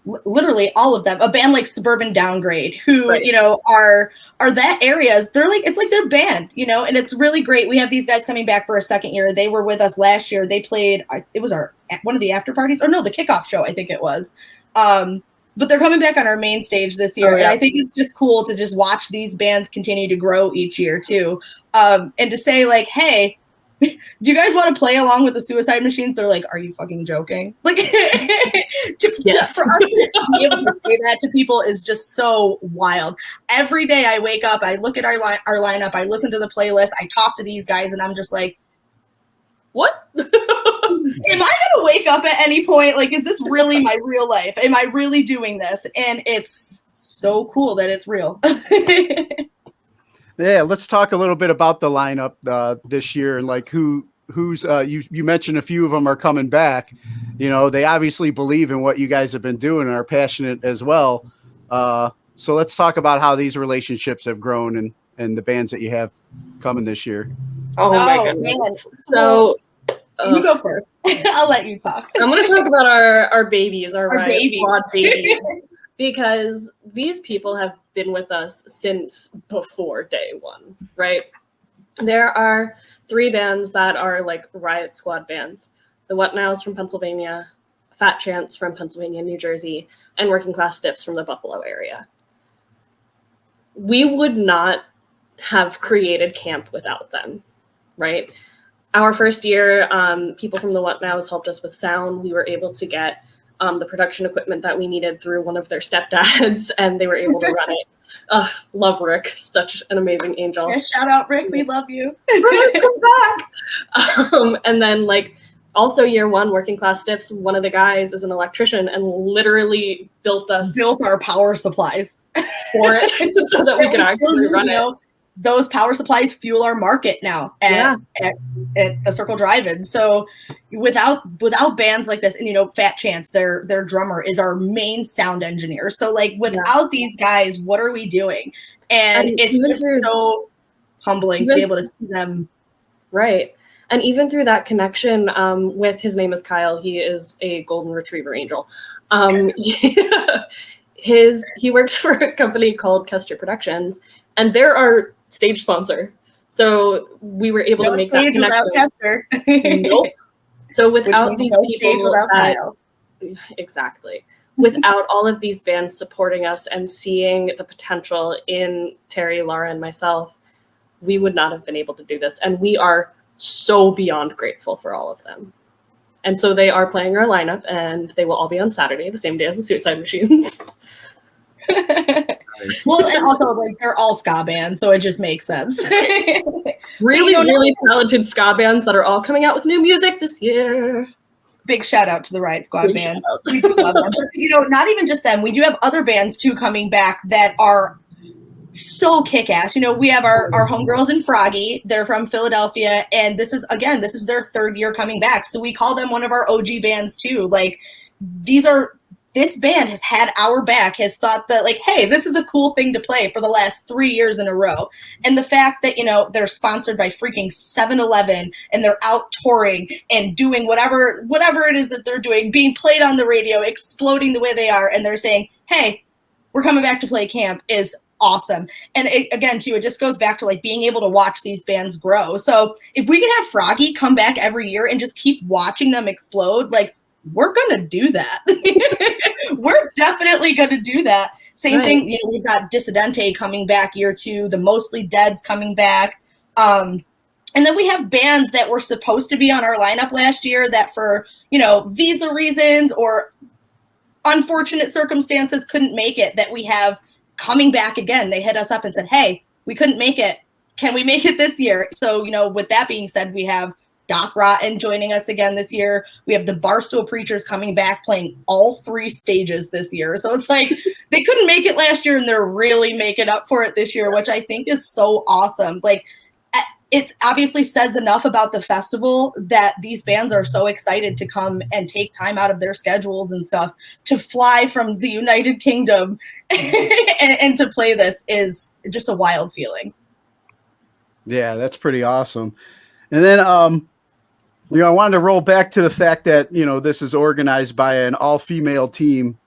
I: literally all of them, a band like Suburban Downgrade, who, you know, are that areas, they're like, it's like their band, you know, and it's really great. We have these guys coming back for a second year. They were with us last year. They played, it was one of the after parties, or no, the kickoff show, I think it was. But they're coming back on our main stage this year. And I think it's just cool to just watch these bands continue to grow each year too. And to say, like, hey, do you guys want to play along with the Suicide Machines? They're like, are you fucking joking? Like, just for us to be able to say that to people is just so wild. Every day I wake up, I look at our lineup, I listen to the playlist, I talk to these guys, and I'm just like, what? Am I going to wake up at any point? Like, is this really my real life? Am I really doing this? And it's so cool that it's real.
H: Yeah, let's talk a little bit about the lineup this year, and like who's you mentioned a few of them are coming back. You know, they obviously believe in what you guys have been doing and are passionate as well. So let's talk about how these relationships have grown and the bands that you have coming this year.
J: Oh my goodness.
I: Man.
J: So
I: you go first. I'll let you talk.
J: I'm going to talk about our babies, our Riot
I: babies.
J: Squad babies, because these people have been with us since before day one, right? There are 3 bands that are like Riot Squad bands. The What Nows from Pennsylvania, Fat Chance from Pennsylvania, New Jersey, and Working Class Stiffs from the Buffalo area. We would not have created camp without them, right? Our first year, people from the What Nows helped us with sound. We were able to get the production equipment that we needed through one of their stepdads, and they were able to run it. Love Rick, such an amazing angel.
I: Yeah, shout out Rick, we love you.
J: Rick, come back. And then, like, also year 1, Working Class Stiffs, one of the guys is an electrician and literally built
I: our power supplies
J: for it so that we could actually run it.
I: Those power supplies fuel our market now at the Circle Drive-In. So without bands like this, and you know, Fat Chance, their drummer is our main sound engineer. So like without these guys, what are we doing? And it's just so humbling to be able to see them.
J: Right. And even through that connection with, his name is Kyle. He is a golden retriever angel. He works for a company called Kester Productions, and they're our stage sponsor. So we were able to make that connection.
I: Without Kester.
J: Nope. So without these people,
I: without Kyle.
J: Exactly. Without all of these bands supporting us and seeing the potential in Terry, Laura, and myself, we would not have been able to do this. And we are so beyond grateful for all of them. And so they are playing our lineup, and they will all be on Saturday, the same day as the Suicide Machines.
I: Well, and also, like, they're all ska bands, so it just makes sense.
J: really talented ska bands that are all coming out with new music this year.
I: Big shout out to the Riot Squad bands. We do love them. But, you know, not even just them. We do have other bands, too, coming back that are so kick-ass. You know, we have our homegirls in Froggy. They're from Philadelphia, and this is their third year coming back. So we call them one of our OG bands too. Like, this band has had our back, has thought that, like, hey, this is a cool thing to play for the last 3 years in a row. And the fact that, you know, they're sponsored by freaking 7-Eleven and they're out touring and doing whatever it is that they're doing, being played on the radio, exploding the way they are, and they're saying, hey, we're coming back to play camp is awesome. And again, too, it just goes back to, like, being able to watch these bands grow. So if we can have Froggy come back every year and just keep watching them explode, like, we're going to do that. We're definitely going to do that. Same thing, you know, we've got Dissidente coming back year 2, the Mostly Dead's coming back. And then we have bands that were supposed to be on our lineup last year that for, you know, visa reasons or unfortunate circumstances couldn't make it, that we have coming back again. They hit us up and said, hey, we couldn't make it. Can we make it this year? So, you know, with that being said, we have Doc Rotten joining us again this year. We have the Barstool Preachers coming back, playing all 3 stages this year. So it's like they couldn't make it last year and they're really making up for it this year, which I think is so awesome. Like, it obviously says enough about the festival that these bands are so excited to come and take time out of their schedules and stuff to fly from the United Kingdom and to play this is just a wild feeling.
H: Yeah, that's pretty awesome. And then, you know, I wanted to roll back to the fact that, you know, this is organized by an all-female team,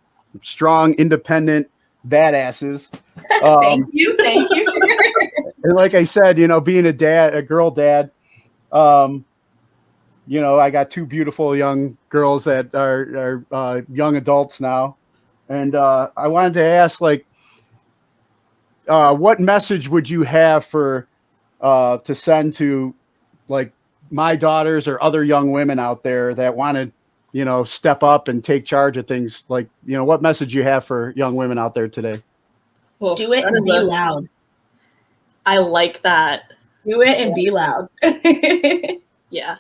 H: strong, independent badasses.
I: Thank you.
H: And like I said, you know, being a girl dad, you know, I got 2 beautiful young girls that are young adults now. And I wanted to ask, like, what message would you have for to send to, like, my daughters or other young women out there that want to, you know, step up and take charge of things? Like, you know, what message you have for young women out there today?
J: Well,
I: do it and be loud.
J: I like that.
I: Do it and be loud.
J: Yeah.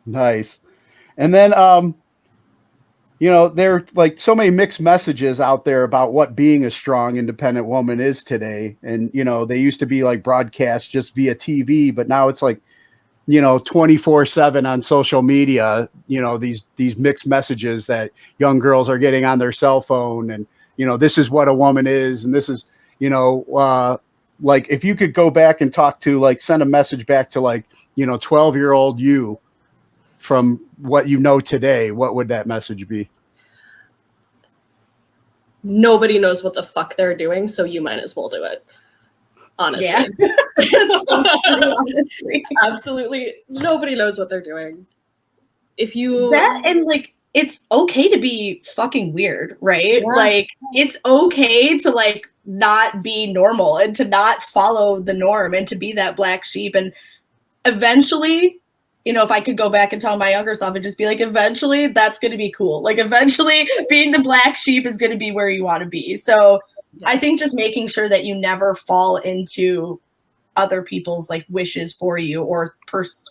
H: Nice. And then, you know, there are, like, so many mixed messages out there about what being a strong, independent woman is today. And, you know, they used to be like broadcast just via TV, but now it's like, you know, 24/7 on social media, you know, these mixed messages that young girls are getting on their cell phone. And, you know, this is what a woman is. And this is, you know, like, if you could go back and talk to, like, send a message back to, like, you know, 12-year-old you from what you know today, what would that message be?
J: Nobody knows what the fuck they're doing, so you might as well do it. Honestly.
I: Yeah.
J: Honestly. Absolutely. Nobody knows what they're doing. If you...
I: That, and, like, it's okay to be fucking weird, right?
J: Yeah.
I: Like, it's okay to, like, not be normal and to not follow the norm and to be that black sheep. And eventually, you know, if I could go back and tell my younger self and just be like, eventually that's going to be cool. Like, eventually being the black sheep is going to be where you want to be. So I think just making sure that you never fall into other people's, like, wishes for you or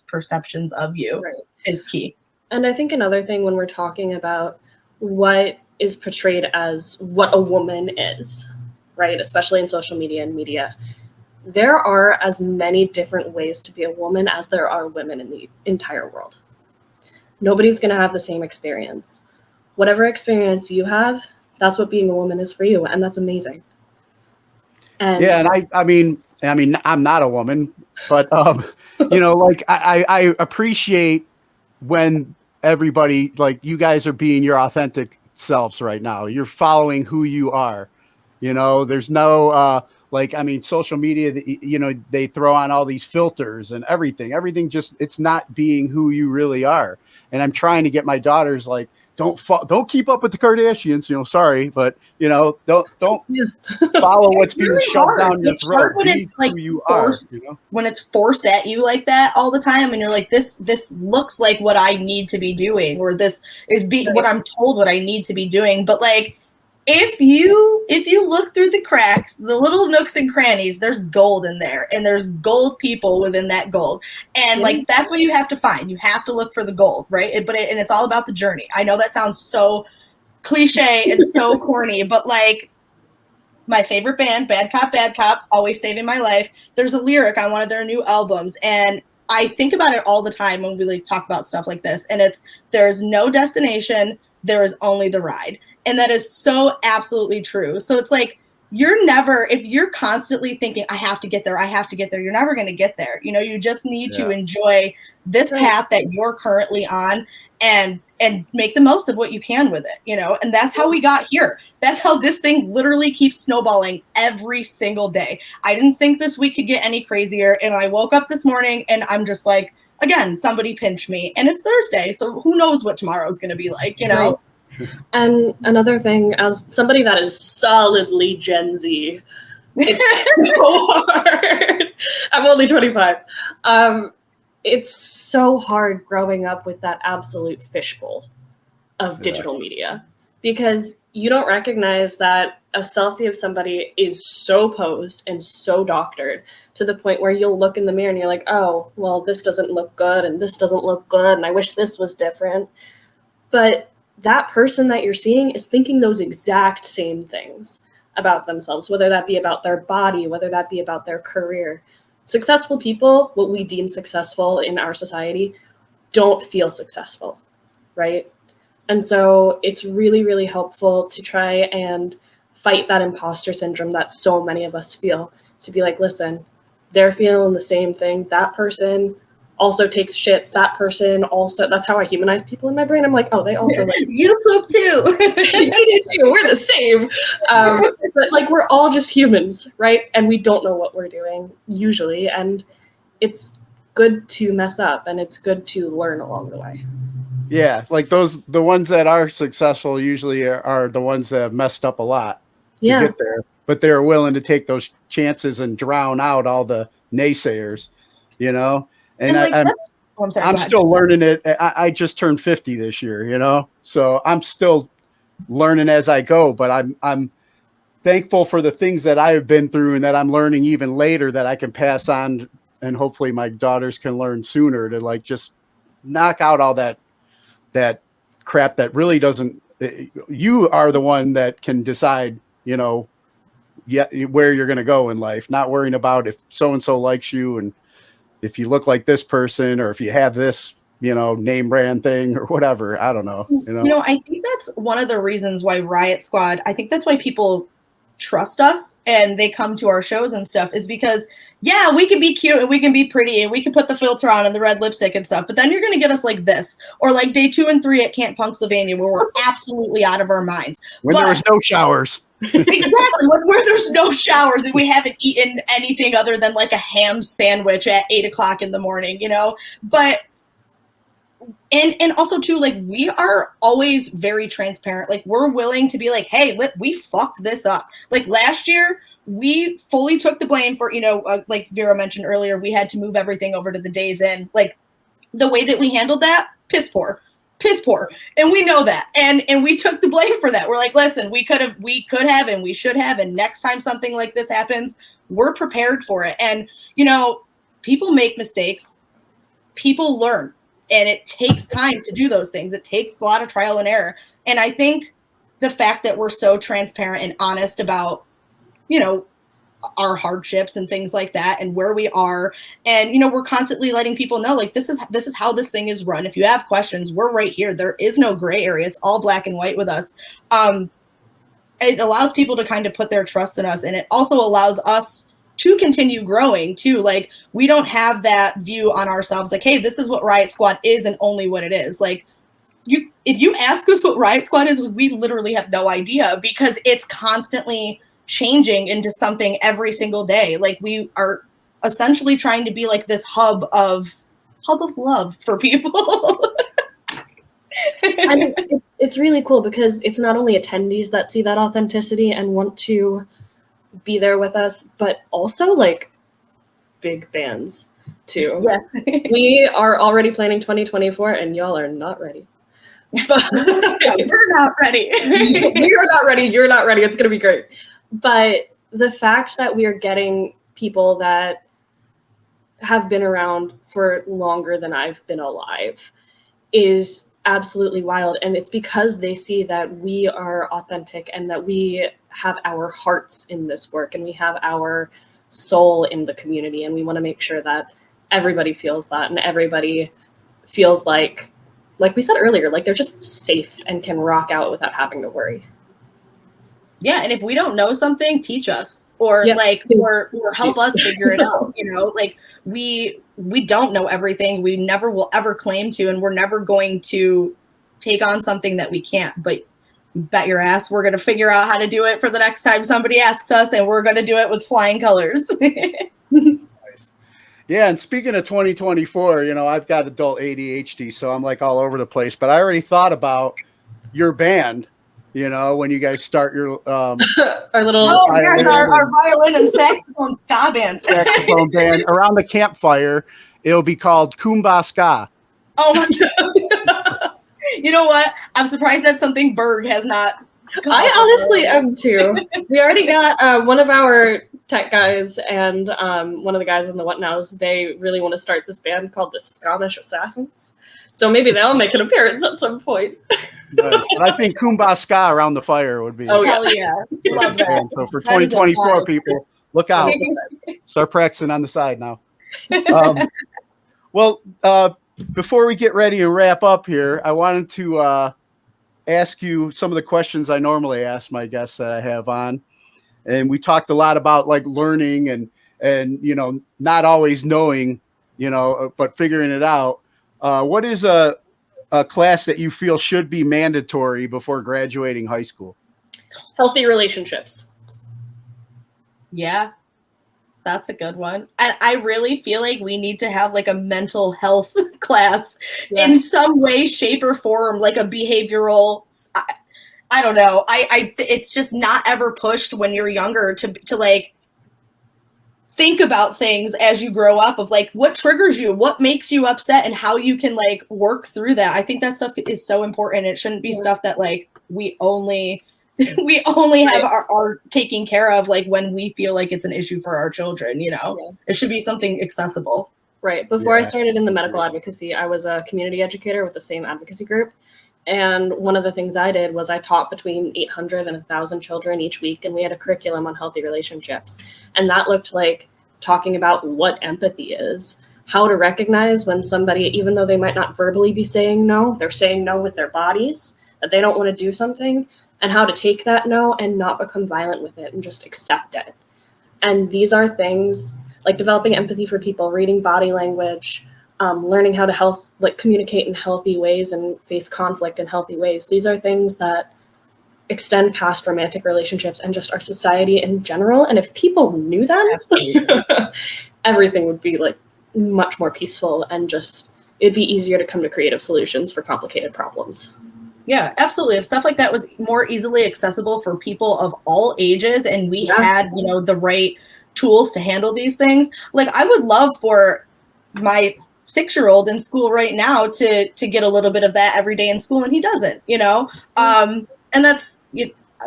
I: perceptions of you is key.
J: And I think another thing when we're talking about what is portrayed as what a woman is, right, especially in social media and media, there are as many different ways to be a woman as there are women in the entire world. Nobody's going to have the same experience. Whatever experience you have, that's what being a woman is for you, and that's amazing. And
H: yeah, and I mean, I'm not a woman, but you know, like, I appreciate when everybody, like, you guys are being your authentic selves right now. You're following who you are. You know, there's no like, I mean, social media, you know, they throw on all these filters and everything just, it's not being who you really are. And I'm trying to get my daughters, like, don't keep up with the Kardashians, you know, sorry, but, you know, don't follow what's being
I: really
H: shoved
I: hard.
H: down your
I: It's
H: throat.
I: hard when
H: Be
I: it's, like,
H: who you
I: forced,
H: are, you know?
I: when it's forced at you like that all the time, and you're like, this looks like what I need to be doing, or this is what I'm told what I need to be doing. But, like, if you look through the cracks, the little nooks and crannies, there's gold in there, and there's gold people within that gold. And, like, that's what you have to find. You have to look for the gold, right? And it's all about the journey. I know that sounds so cliche and so corny, but, like, my favorite band, Bad Cop, always saving my life. There's a lyric on one of their new albums, and I think about it all the time when we like talk about stuff like this, and it's there's no destination, there is only the ride. And that is so absolutely true. So it's like you're never, if you're constantly thinking, I have to get there, you're never going to get there. You know, you just need to enjoy this path that you're currently on and make the most of what you can with it, you know? And that's how we got here. That's how this thing literally keeps snowballing every single day. I didn't think this week could get any crazier. And I woke up this morning and I'm just like, again, somebody pinched me, and it's Thursday. So who knows what tomorrow's going to be like, you know?
J: Right. And another thing, as somebody that is solidly Gen Z, it's so hard. I'm only 25. It's so hard growing up with that absolute fishbowl of digital media, because you don't recognize that a selfie of somebody is so posed and so doctored to the point where you'll look in the mirror and you're like, oh, well, this doesn't look good and this doesn't look good and I wish this was different. But that person that you're seeing is thinking those exact same things about themselves, whether that be about their body, whether that be about their career. Successful people, what we deem successful in our society, don't feel successful, right? And so it's really, really helpful to try and fight that imposter syndrome that so many of us feel, to be like, listen, they're feeling the same thing. That person also takes shits. That person also, that's how I humanize people in my brain. I'm like, oh, they also like,
I: you poop too.
J: You do too. We're the same. But like, we're all just humans, right? And we don't know what we're doing usually. And it's good to mess up and it's good to learn along the way.
H: Yeah. Like the ones that are successful usually are the ones that have messed up a lot to get there, but they're willing to take those chances and drown out all the naysayers, you know? And
I: like,
H: I'm still learning it. I just turned 50 this year, you know, so I'm still learning as I go. But I'm thankful for the things that I have been through and that I'm learning even later that I can pass on, and hopefully my daughters can learn sooner, to like just knock out all that crap that really doesn't. You are the one that can decide, you know, where you're going to go in life. Not worrying about if so and so likes you and if you look like this person, or if you have this, you know, name brand thing or whatever. I don't know. You know,
I: I think that's one of the reasons why Riot Squad, I think that's why people trust us and they come to our shows and stuff, is because, yeah, we can be cute and we can be pretty and we can put the filter on and the red lipstick and stuff, but then you're going to get us like this, or like day 2 and 3 at Camp Punksylvania where we're absolutely out of our minds.
H: When there was no showers.
I: Exactly, where there's no showers and we haven't eaten anything other than like a ham sandwich at 8:00 in the morning, you know. But and also too, like, we are always very transparent. Like, we're willing to be like, hey, we fucked this up. Like last year, we fully took the blame for, you know, like Vero mentioned earlier, we had to move everything over to the Days Inn. Like, the way that we handled that, piss poor, and we know that, and we took the blame for that. We're like, listen, we could have and we should have, and next time something like this happens, we're prepared for it. And, you know, people make mistakes, people learn, and it takes time to do those things. It takes a lot of trial and error. And I think the fact that we're so transparent and honest about, you know, our hardships and things like that and where we are, and, you know, we're constantly letting people know, like, this is how this thing is run. If you have questions, we're right here. There is no gray area. It's all black and white with us. It allows people to kind of put their trust in us, and it also allows us to continue growing too. Like, we don't have that view on ourselves like, hey, this is what Riot Squad is and only what it is. Like, if you ask us what Riot Squad is, we literally have no idea, because it's constantly changing into something every single day. Like, we are essentially trying to be like this hub of love for people.
J: And it's really cool because it's not only attendees that see that authenticity and want to be there with us, but also like big bands too. Yeah. We are already planning 2024 and y'all are not ready. But
I: we're not ready.
J: We are not ready. You're not ready. It's going to be great. But the fact that we are getting people that have been around for longer than I've been alive is absolutely wild. And it's because they see that we are authentic and that we have our hearts in this work and we have our soul in the community. And we want to make sure that everybody feels that and everybody feels like we said earlier, like they're just safe and can rock out without having to worry.
I: Yeah, and if we don't know something, teach us or or help us figure it out. You know, like we don't know everything. We never will ever claim to, and we're never going to take on something that we can't. But bet your ass we're going to figure out how to do it for the next time somebody asks us, and we're going to do it with flying colors.
H: Yeah, and speaking of 2024, you know, I've got adult ADHD, so I'm like all over the place. But I already thought about your band, you know, when you guys start your
J: our little
I: our violin and saxophone ska band.
H: Saxophone band around the campfire. It'll be called Kum Ba Ska.
I: Oh my god! You know what? I'm surprised that's something Berg has not.
J: I honestly am too. We already got one of our tech guys and one of the guys in the What Nows. They really want to start this band called the Scottish Assassins. So maybe they'll make an appearance at some point.
H: Nice. But I think Kum Ba Ska around the fire would be.
I: Oh hell yeah! Love that.
H: So for 2024, people, look out. Start practicing on the side now. Before we get ready and wrap up here, I wanted to ask you some of the questions I normally ask my guests that I have on. And we talked a lot about like learning and you know, not always knowing, you know, but figuring it out. What is a class that you feel should be mandatory before graduating high school?
J: Healthy relationships.
I: Yeah, that's a good one. And I really feel like we need to have like a mental health class in some way, shape, or form, like a behavioral. I don't know. It's just not ever pushed when you're younger to like think about things as you grow up of like what triggers you, what makes you upset, and how you can like work through that. I think that stuff is so important. It shouldn't be stuff that like we only have our taking care of like when we feel like it's an issue for our children, you know. It should be something accessible.
J: Right. Before I started in the medical advocacy, I was a community educator with the same advocacy group. And one of the things I did was I taught between 800 and 1,000 children each week, and we had a curriculum on healthy relationships. And that looked like talking about what empathy is, how to recognize when somebody, even though they might not verbally be saying no, they're saying no with their bodies, that they don't want to do something, and how to take that no and not become violent with it and just accept it. And these are things like developing empathy for people, reading body language, learning how to communicate in healthy ways and face conflict in healthy ways. These are things that extend past romantic relationships and just our society in general. And if people knew them, everything would be like much more peaceful, and just it'd be easier to come to creative solutions for complicated problems.
I: Yeah, absolutely. If stuff like that was more easily accessible for people of all ages, and we had, you know, the right tools to handle these things, like I would love for my 6-year-old in school right now to get a little bit of that every day in school, and he doesn't, you know. And that's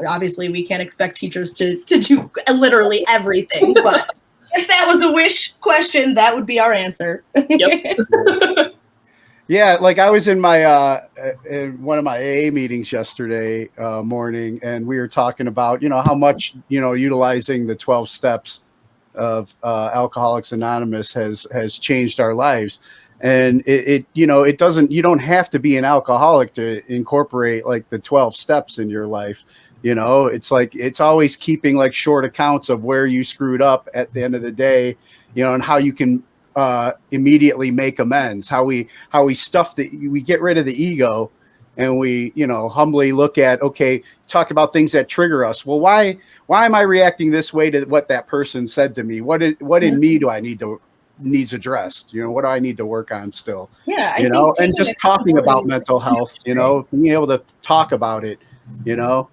I: obviously we can't expect teachers to do literally everything, but if that was a wish question, that would be our answer.
J: Yep.
H: Yeah, like I was in my in one of my AA meetings yesterday morning, and we were talking about, you know, how much, you know, utilizing the 12 steps of Alcoholics Anonymous has changed our lives. And it you know, it doesn't, you don't have to be an alcoholic to incorporate like the 12 steps in your life. You know, it's like, it's always keeping like short accounts of where you screwed up at the end of the day, you know, and how you can immediately make amends, how we stuff we get rid of the ego, and we, you know, humbly look at, okay, talk about things that trigger us. Well, why am I reacting this way to what that person said to me? What in me do I needs addressed? You know, what do I need to work on still?
I: Yeah,
H: you know, and just talking about mental health, you know, being able to talk about it, you know,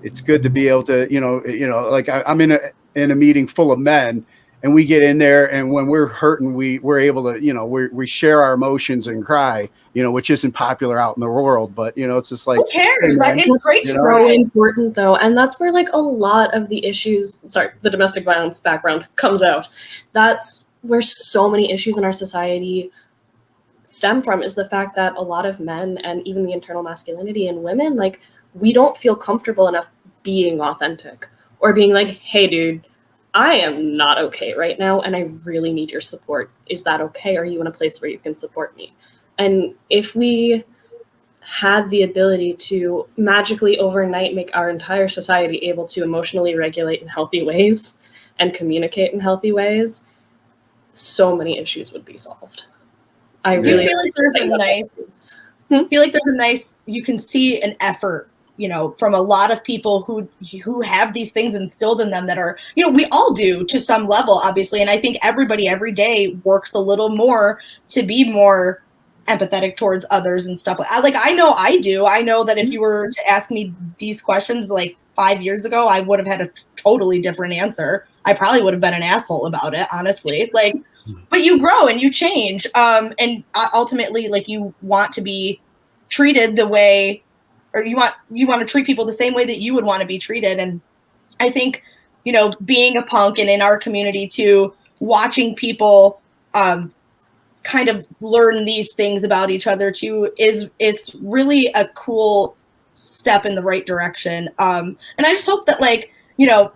H: it's good to be able to, you know, like I'm in a meeting full of men, and we get in there, and when we're hurting, we're able to, you know, we share our emotions and cry, you know, which isn't popular out in the world, but, you know, it's just like,
I: who cares?
H: hey,
I: It's great to
J: so important though. And that's where like a lot of the issues, the domestic violence background comes out. That's where so many issues in our society stem from is the fact that a lot of men and even the internal masculinity in women, like, we don't feel comfortable enough being authentic or being like, hey, dude, I am not okay right now and I really need your support. Is that okay? Are you in a place where you can support me? And if we had the ability to magically overnight make our entire society able to emotionally regulate in healthy ways and communicate in healthy ways, so many issues would be solved. I
I: Do you
J: really
I: feel like there's a nice, feel like there's a nice, you can see an effort, you know, from a lot of people who have these things instilled in them that are, you know, we all do to some level, obviously. And I think everybody every day works a little more to be more empathetic towards others and stuff. I know I do. I know that if you were to ask me these questions like 5 years ago, I would have had a totally different answer. I probably would have been an asshole about it, honestly. Like, but you grow and you change. And ultimately, like, you want to be treated the way, or you want to treat people the same way that you would want to be treated. And I think, you know, being a punk and in our community too, watching people kind of learn these things about each other too, it's really a cool step in the right direction. And I just hope that, like, you know,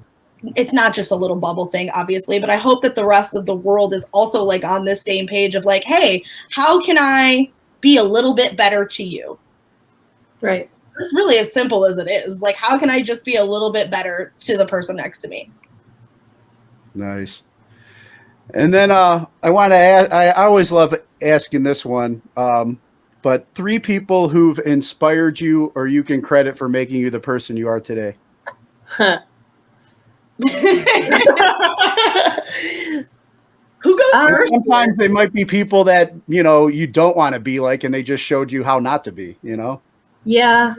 I: it's not just a little bubble thing, obviously, but I hope that the rest of the world is also like on this same page of like, hey, how can I be a little bit better to you?
J: Right.
I: It's really as simple as it is. Like, how can I just be a little bit better to the person next to me?
H: Nice. And then I want to ask, I always love asking this one, but 3 people who've inspired you or you can credit for making you the person you are today.
J: Huh.
I: Who goes first?
H: Sometimes they might be people that, you know, you don't want to be like, and they just showed you how not to be, you know?
J: Yeah.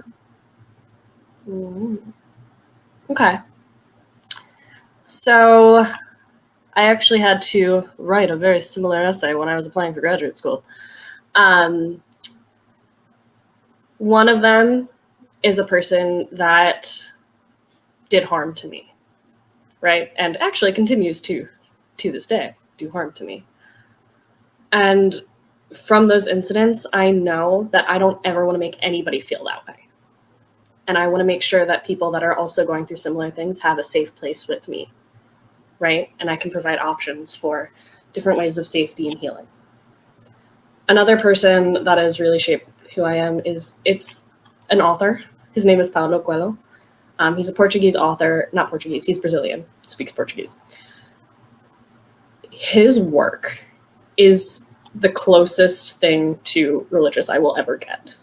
J: Okay. So I actually had to write a very similar essay when I was applying for graduate school. One of them is a person that did harm to me, right? And actually continues to this day, do harm to me. And from those incidents, I know that I don't ever want to make anybody feel that way. And I want to make sure that people that are also going through similar things have a safe place with me, right? And I can provide options for different ways of safety and healing. Another person that has really shaped who I am it's an author. His name is Paulo Coelho. He's a Portuguese author, not Portuguese, he's Brazilian, speaks Portuguese. His work is the closest thing to religious I will ever get,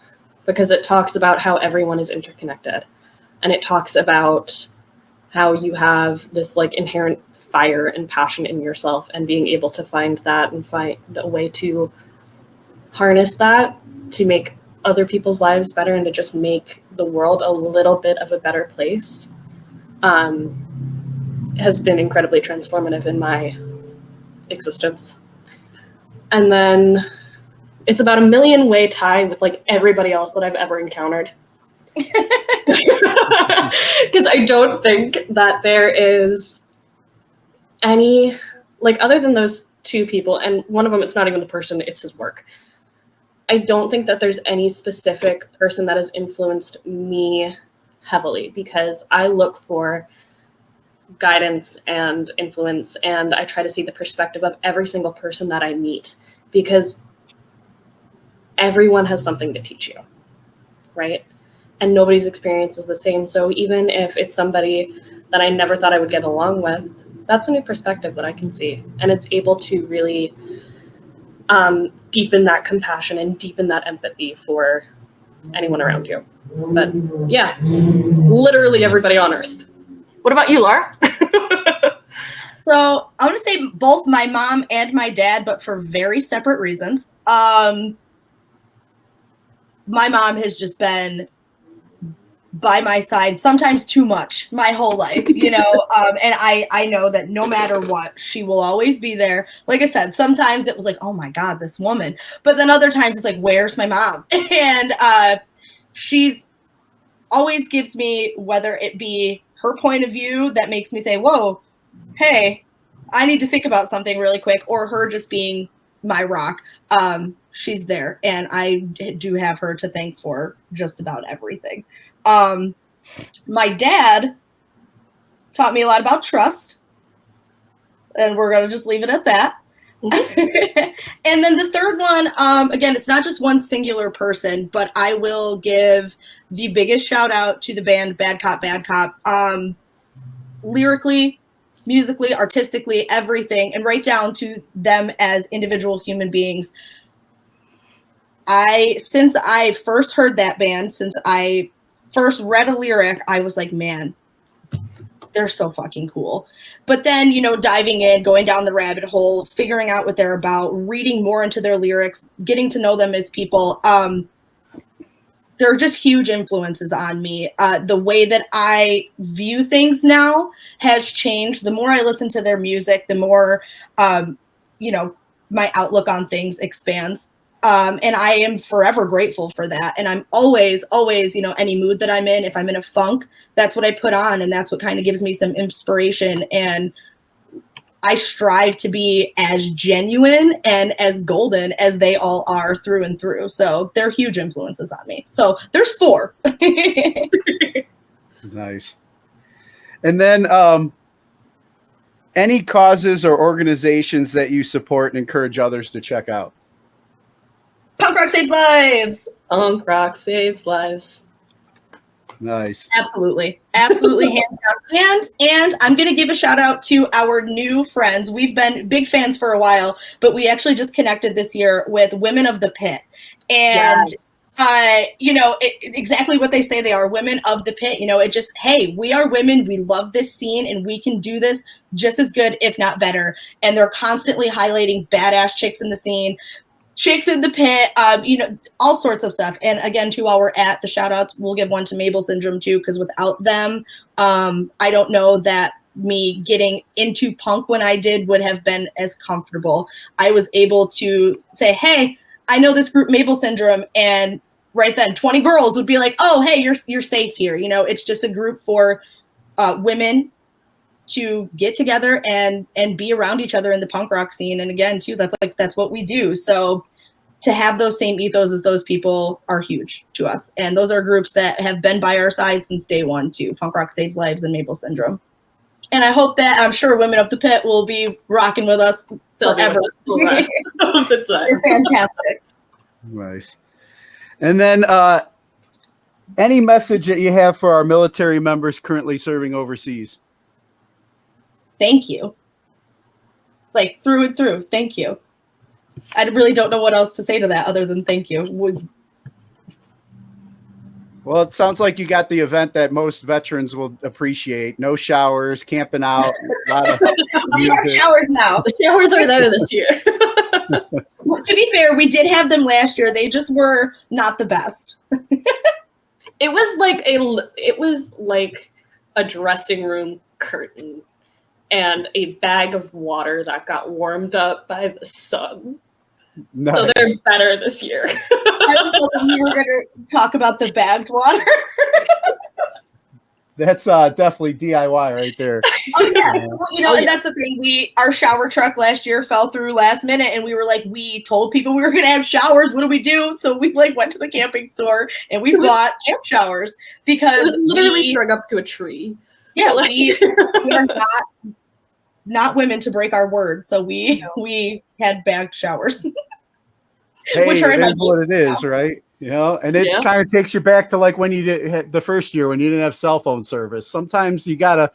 J: because it talks about how everyone is interconnected. And it talks about how you have this like inherent fire and passion in yourself, and being able to find that and find a way to harness that to make other people's lives better and to just make the world a little bit of a better place has been incredibly transformative in my existence. And then it's about a million-way tie with like everybody else that I've ever encountered. Because I don't think that there is any, like, other than those 2 people, and one of them, it's not even the person, it's his work. I don't think that there's any specific person that has influenced me heavily, because I look for guidance and influence, and I try to see the perspective of every single person that I meet, because everyone has something to teach you, right? And nobody's experience is the same. So even if it's somebody that I never thought I would get along with, that's a new perspective that I can see. And it's able to really deepen that compassion and deepen that empathy for anyone around you. But yeah, literally everybody on earth. What about you, Laura?
I: So I want to say both my mom and my dad, but for very separate reasons. My mom has just been by my side, sometimes too much, my whole life, you know, and I know that no matter what, she will always be there. Like I said, sometimes it was like, oh my God, this woman. But then other times it's like, where's my mom? And she's always gives me, whether it be her point of view that makes me say, whoa, hey, I need to think about something really quick, or her just being my rock, she's there, and I do have her to thank for just about everything. My dad taught me a lot about trust, and we're going to just leave it at that. And then the third one, again, it's not just one singular person, but I will give the biggest shout out to the band Bad Cop, Bad Cop. Lyrically, musically, artistically, everything, and right down to them as individual human beings. Since I first heard that band, since I first read a lyric, I was like, man, they're so fucking cool. But then, diving in, going down the rabbit hole, figuring out what they're about, reading more into their lyrics, getting to know them as people, they're just huge influences on me. The way that I view things now has changed. The more I listen to their music, the more, my outlook on things expands. And I am forever grateful for that. And I'm always, any mood that I'm in, if I'm in a funk, that's what I put on. And that's what kind of gives me some inspiration. And I strive to be as genuine and as golden as they all are through and through. So they're huge influences on me. So there's 4.
H: Nice. And then any causes or organizations that you support and encourage others to check out?
I: Punk rock saves lives.
J: Punk rock saves lives.
H: Nice.
I: Absolutely. Absolutely. Hands down. And I'm going to give a shout out to our new friends. We've been big fans for a while, but we actually just connected this year with Women of the Pit. And, exactly what they say they are, women of the pit. It just, hey, we are women. We love this scene and we can do this just as good, if not better. And they're constantly highlighting badass chicks in the scene. Chicks in the pit, all sorts of stuff. And again, too, while we're at the shout outs, we'll give one to Mabel Syndrome too, because without them, I don't know that me getting into punk when I did would have been as comfortable. I was able to say, hey, I know this group Mabel Syndrome, and right then 20 girls would be like, oh, hey, you're safe here. It's just a group for women to get together and be around each other in the punk rock scene. And again, too, that's what we do. So to have those same ethos as those people are huge to us. And those are groups that have been by our side since day one too. Punk Rock Saves Lives and Mabel Syndrome. And I hope that, I'm sure Women of the Pit will be rocking with us forever. They're fantastic.
H: Nice. And then any message that you have for our military members currently serving overseas?
I: Thank you. Like through and through. Thank you. I really don't know what else to say to that other than thank you.
H: Well, it sounds like you got the event that most veterans will appreciate. No showers, camping out.
I: We have showers now.
J: The showers are there this year.
I: Well, to be fair, we did have them last year. They just were not the best.
J: It was like a dressing room curtain and a bag of water that got warmed up by the sun. Nice. So they're better this year.
I: I was hoping we were going to talk about the bagged water.
H: That's definitely DIY right there.
I: Oh yeah, well, and that's the thing. Our shower truck last year fell through last minute, and we were like, we told people we were going to have showers. What do we do? So we went to the camping store and we bought camp showers because
J: it was literally strung up to a tree.
I: Yeah, we are not women to break our word, so we had bagged showers.
H: Hey, which it is what it is, right? And it kind of takes you back to like when you did the first year when you didn't have cell phone service. Sometimes you got to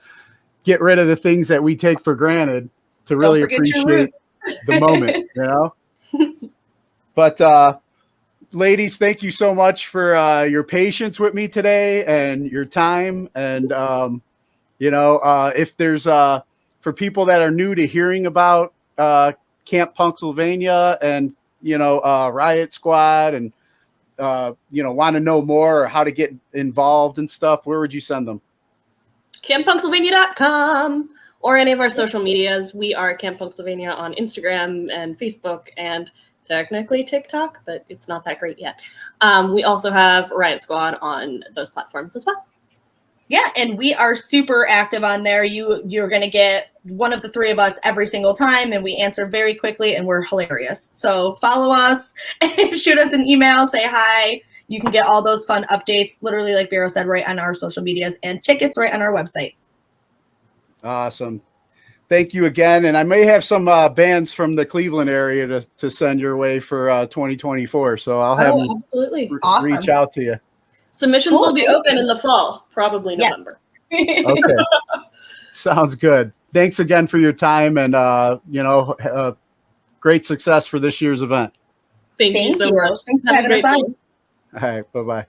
H: get rid of the things that we take for granted to really appreciate the moment, But ladies, thank you so much for your patience with me today and your time. And if there's for people that are new to hearing about Camp Punksylvania and Riot Squad and want to know more or how to get involved and stuff, where would you send them?
J: camppunksylvania.com or any of our social medias. We are Camp Punksylvania on Instagram and Facebook and technically TikTok, but it's not that great yet. We also have Riot Squad on those platforms as well.
I: Yeah, and we are super active on there. You're going to get one of the three of us every single time, and we answer very quickly, and we're hilarious. So follow us and shoot us an email, say hi. You can get all those fun updates, literally, like Vero said, right on our social medias, and tickets right on our website.
H: Awesome. Thank you again. And I may have some bands from the Cleveland area to send your way for 2024. So I'll have them
J: absolutely.
H: reach out to you.
J: Submissions will be open in the fall, probably November.
H: Okay. Sounds good. Thanks again for your time, and great success for this year's event.
J: Thank you so much.
I: Thanks for
J: Have a
I: having
J: great
I: us
J: day.
I: on.
H: All right. Bye-bye.